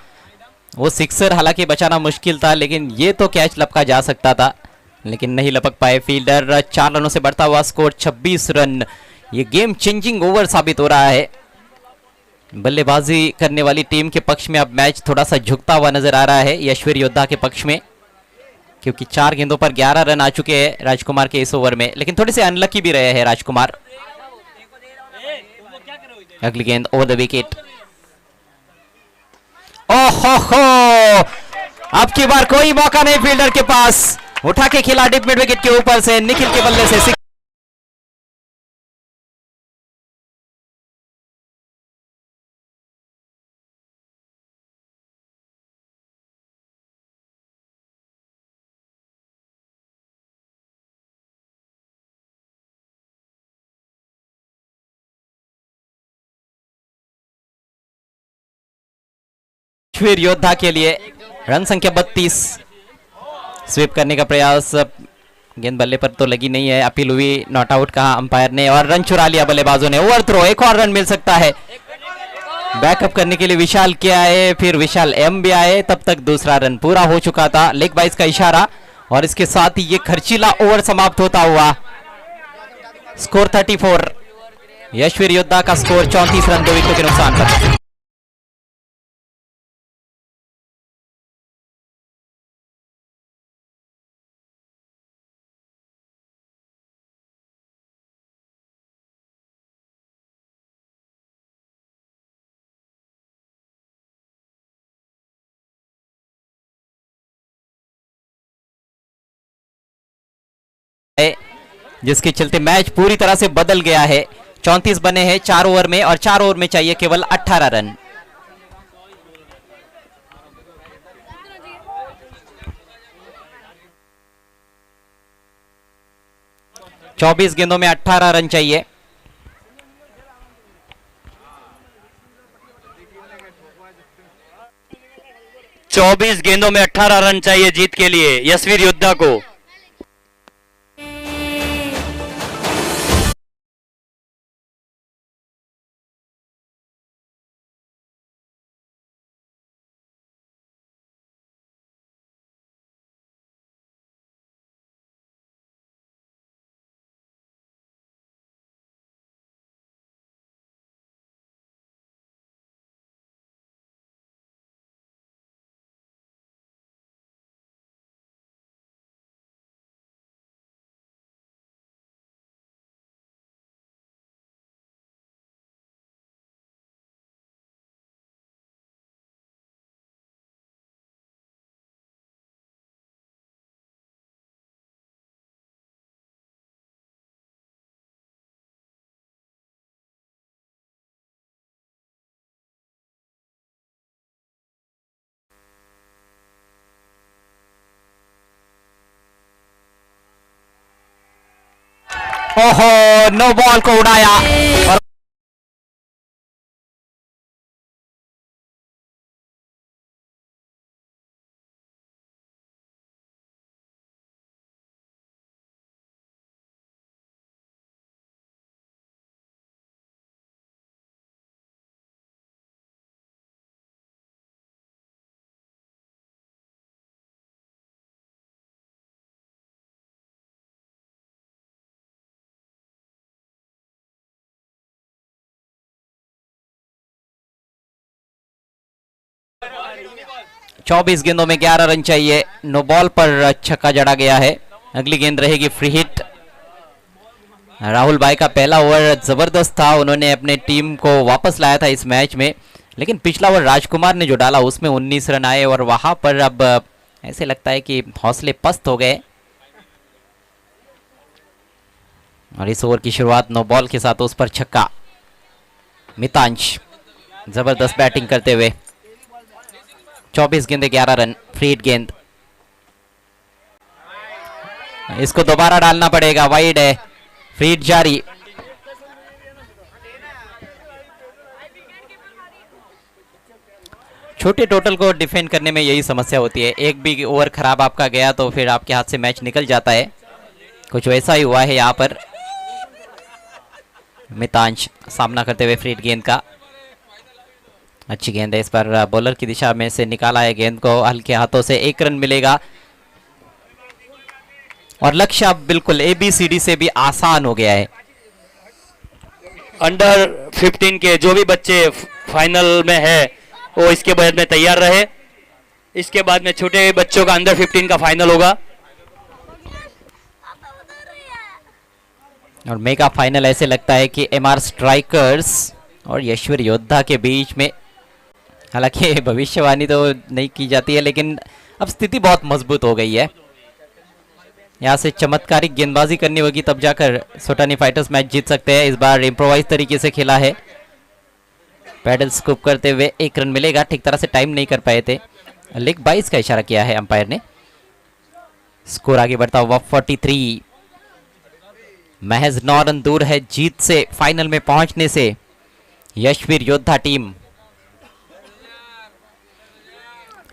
वो सिक्सर हालांकि बचाना मुश्किल था, लेकिन ये तो कैच लपका जा सकता था, लेकिन नहीं लपक पाए फील्डर। 4 रनों से बढ़ता हुआ स्कोर 26 रन। ये गेम चेंजिंग ओवर साबित हो रहा है। बल्लेबाजी करने वाली टीम के पक्ष में अब मैच थोड़ा सा झुकता हुआ नजर आ रहा है यशवीर योद्धा के पक्ष में, क्योंकि 4 गेंदों पर 11 रन आ चुके हैं राजकुमार के इस ओवर में, लेकिन थोड़े से अनलकी भी रहे हैं राजकुमार। अगली गेंद ओवर द विकेट। ओहो, अब की बार कोई मौका नहीं फील्डर के पास, उठा के खिला डिप मिड विकेट के ऊपर से निखिल के बल्ले से। यशवीर योद्धा के लिए रन संख्या 32। स्वीप करने का प्रयास, गेंद बल्ले पर तो लगी नहीं है, अपील हुई, नॉट आउट कहा अंपायर ने और रन चुरा लिया बल्लेबाजों ने। ओवर थ्रो, एक और रन मिल सकता है। बैकअप करने के लिए विशाल के आए, फिर विशाल एम भी आए, तब तक दूसरा रन पूरा हो चुका था। लेग बाइस का इशारा और इसके साथ ही ये खर्चीला ओवर समाप्त होता हुआ। स्कोर 34। यशवीर योद्धा का स्कोर 34 रन 2 विकेटों के नुकसान पर। जिसके चलते मैच पूरी तरह से बदल गया है। 34 बने हैं 4 ओवर में और 4 ओवर में चाहिए केवल 18 रन। चौबीस गेंदों में 18 रन चाहिए। चौबीस गेंदों में 18 रन चाहिए जीत के लिए यशवीर योद्धा को। ओहो, नो बॉल को उड़ाया और चौबीस गेंदों में 11 रन चाहिए। नो बॉल पर छक्का जड़ा गया है। अगली गेंद रहेगी फ्री हिट। राहुल भाई का पहला ओवर जबरदस्त था, उन्होंने अपने टीम को वापस लाया था इस मैच में, लेकिन पिछला ओवर राजकुमार ने जो डाला उसमें 19 रन आए और वहां पर अब ऐसे लगता है कि हौसले पस्त हो गए। और इस ओवर की शुरुआत नो बॉल के साथ उस पर छक्का। मितांश जबरदस्त बैटिंग करते हुए। 24 गेंदे 11 रन। फ्री हिट गेंद, इसको दोबारा डालना पड़ेगा, वाइड है। फ्री हिट जारी। छोटे टोटल को डिफेंड करने में यही समस्या होती है, एक भी ओवर खराब आपका गया तो फिर आपके हाथ से मैच निकल जाता है। कुछ वैसा ही हुआ है यहां पर। मितांश सामना करते हुए फ्री हिट गेंद का। अच्छी गेंद है, इस पर बॉलर की दिशा में से निकाला है गेंद को, हल्के हाथों से 1 रन मिलेगा। और लक्ष्य अब बिल्कुल ABCD से भी आसान हो गया है। अंडर 15 के जो भी बच्चे फाइनल में है वो इसके बाद में तैयार रहे। इसके बाद में छोटे बच्चों का अंडर 15 का फाइनल होगा। और मेगा फाइनल ऐसे लगता है कि MR स्ट्राइकर्स और यशवीर योद्धा के बीच में, हालांकि भविष्यवाणी तो नहीं की जाती है, लेकिन अब स्थिति बहुत मजबूत हो गई है। यहाँ से चमत्कारिक गेंदबाजी करनी होगी तब जाकर सोटानी फाइटर्स मैच जीत सकते हैं। इस बार इम्प्रोवाइज तरीके से खेला है, पैडल स्कूप करते हुए 1 रन मिलेगा। ठीक तरह से टाइम नहीं कर पाए थे, लेग 22 का इशारा किया है अंपायर ने। स्कोर आगे बढ़ता हुआ 43, महज 9 रन दूर है जीत से, फाइनल में पहुंचने से यशवीर योद्धा टीम।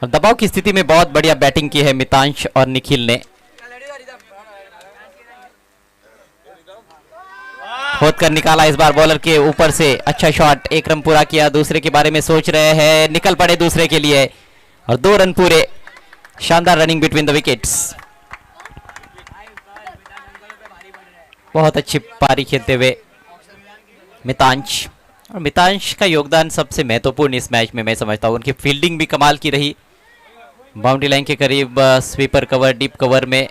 और दबाव की स्थिति में बहुत बढ़िया बैटिंग की है मितांश और निखिल ने। खोद कर निकाला इस बार बॉलर के ऊपर से, अच्छा शॉट। 1 रन पूरा किया, दूसरे के बारे में सोच रहे हैं, निकल पड़े दूसरे के लिए और 2 रन पूरे। शानदार रनिंग बिटवीन द विकेट्स। बहुत अच्छी पारी खेलते हुए मितांश, और मितांश का योगदान सबसे महत्वपूर्ण इस मैच में मैं समझता हूँ। उनकी फील्डिंग भी कमाल की रही, बाउंड्री लाइन के करीब स्वीपर कवर, डीप कवर में।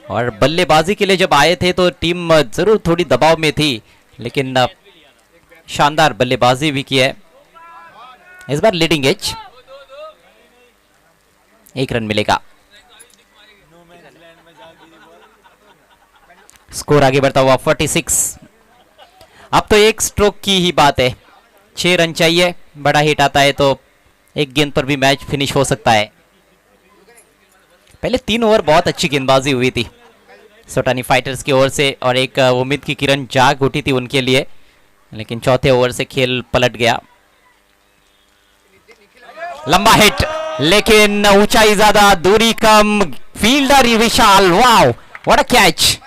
और बल्लेबाजी के लिए जब आए थे तो टीम जरूर थोड़ी दबाव में थी, लेकिन शानदार बल्लेबाजी भी की है। इस बार लीडिंग एज, 1 रन मिलेगा। स्कोर आगे बढ़ता हुआ 46। अब तो एक स्ट्रोक की ही बात है, 6 रन चाहिए, बड़ा हिट आता है तो एक गेंद पर भी मैच फिनिश हो सकता है। पहले 3 ओवर बहुत अच्छी गेंदबाजी हुई थी सोटानी फाइटर्स की ओर से, और एक उम्मीद की किरण जाग उठी थी उनके लिए, लेकिन चौथे ओवर से खेल पलट गया। लंबा हिट, लेकिन ऊंचाई ज्यादा, दूरी कम, fielder Vishal, wow what a catch.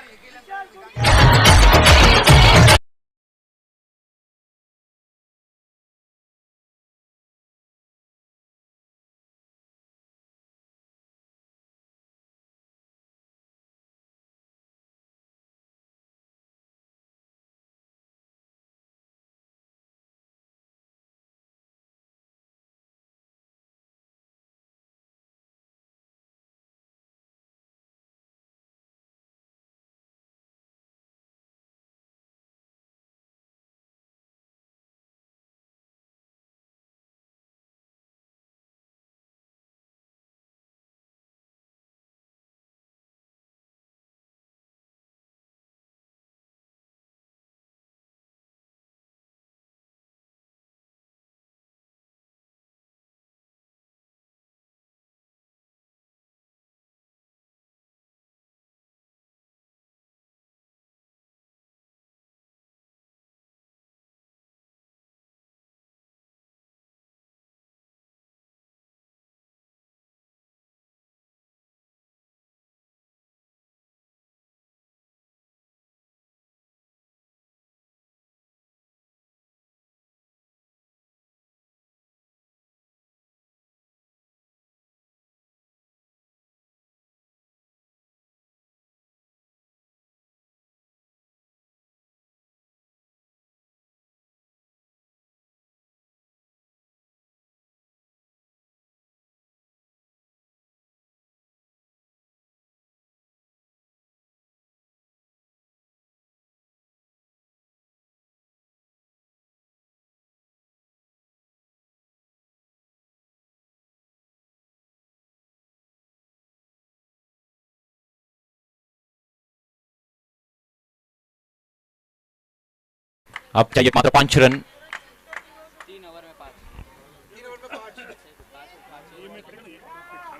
अब चाहिए मात्र 5 रन। खाना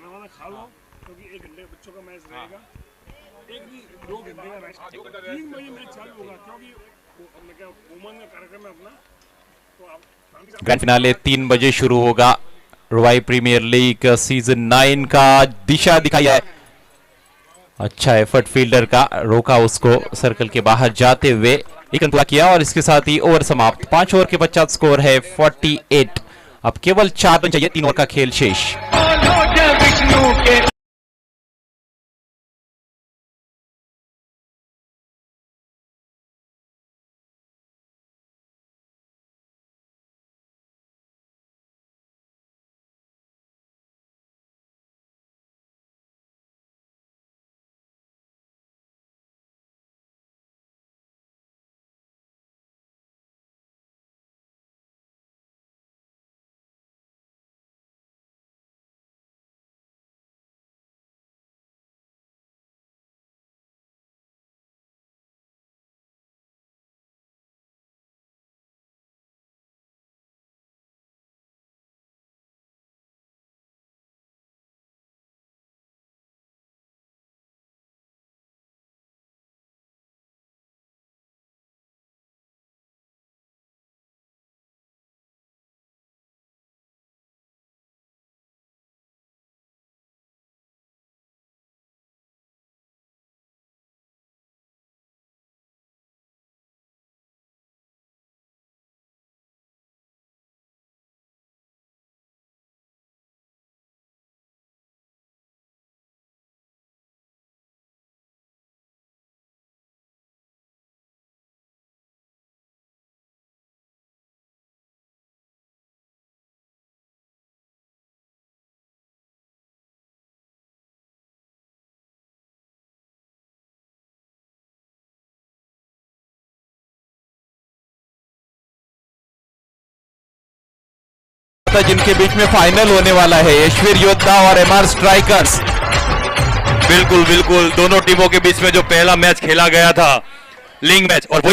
वाना खा लो क्योंकि 1 घंटे बच्चों का मैच रहेगा, 1-2 घंटे का मैच, 3 बजे मैच चालू होगा क्योंकि वुमन का कार्यक्रम है अपना। तो आप ग्रैंड फिनाले 3 बजे शुरू होगा। रुवाई प्रीमियर लीग सीजन 9 का दिशा दिखाई है। अच्छा एफर्ट फील्डर का, रोका उसको सर्कल के बाहर जाते हुए, एक रन पूरा किया और इसके साथ ही ओवर समाप्त। 5 ओवर के पश्चात स्कोर है 48। अब केवल 4 रन चाहिए, 3 ओवर का खेल शेष। जिनके बीच में फाइनल होने वाला है, यशवीर योद्धा और एमआर स्ट्राइकर्स। बिल्कुल बिल्कुल, दोनों टीमों के बीच में जो पहला मैच खेला गया था लीग मैच, और वही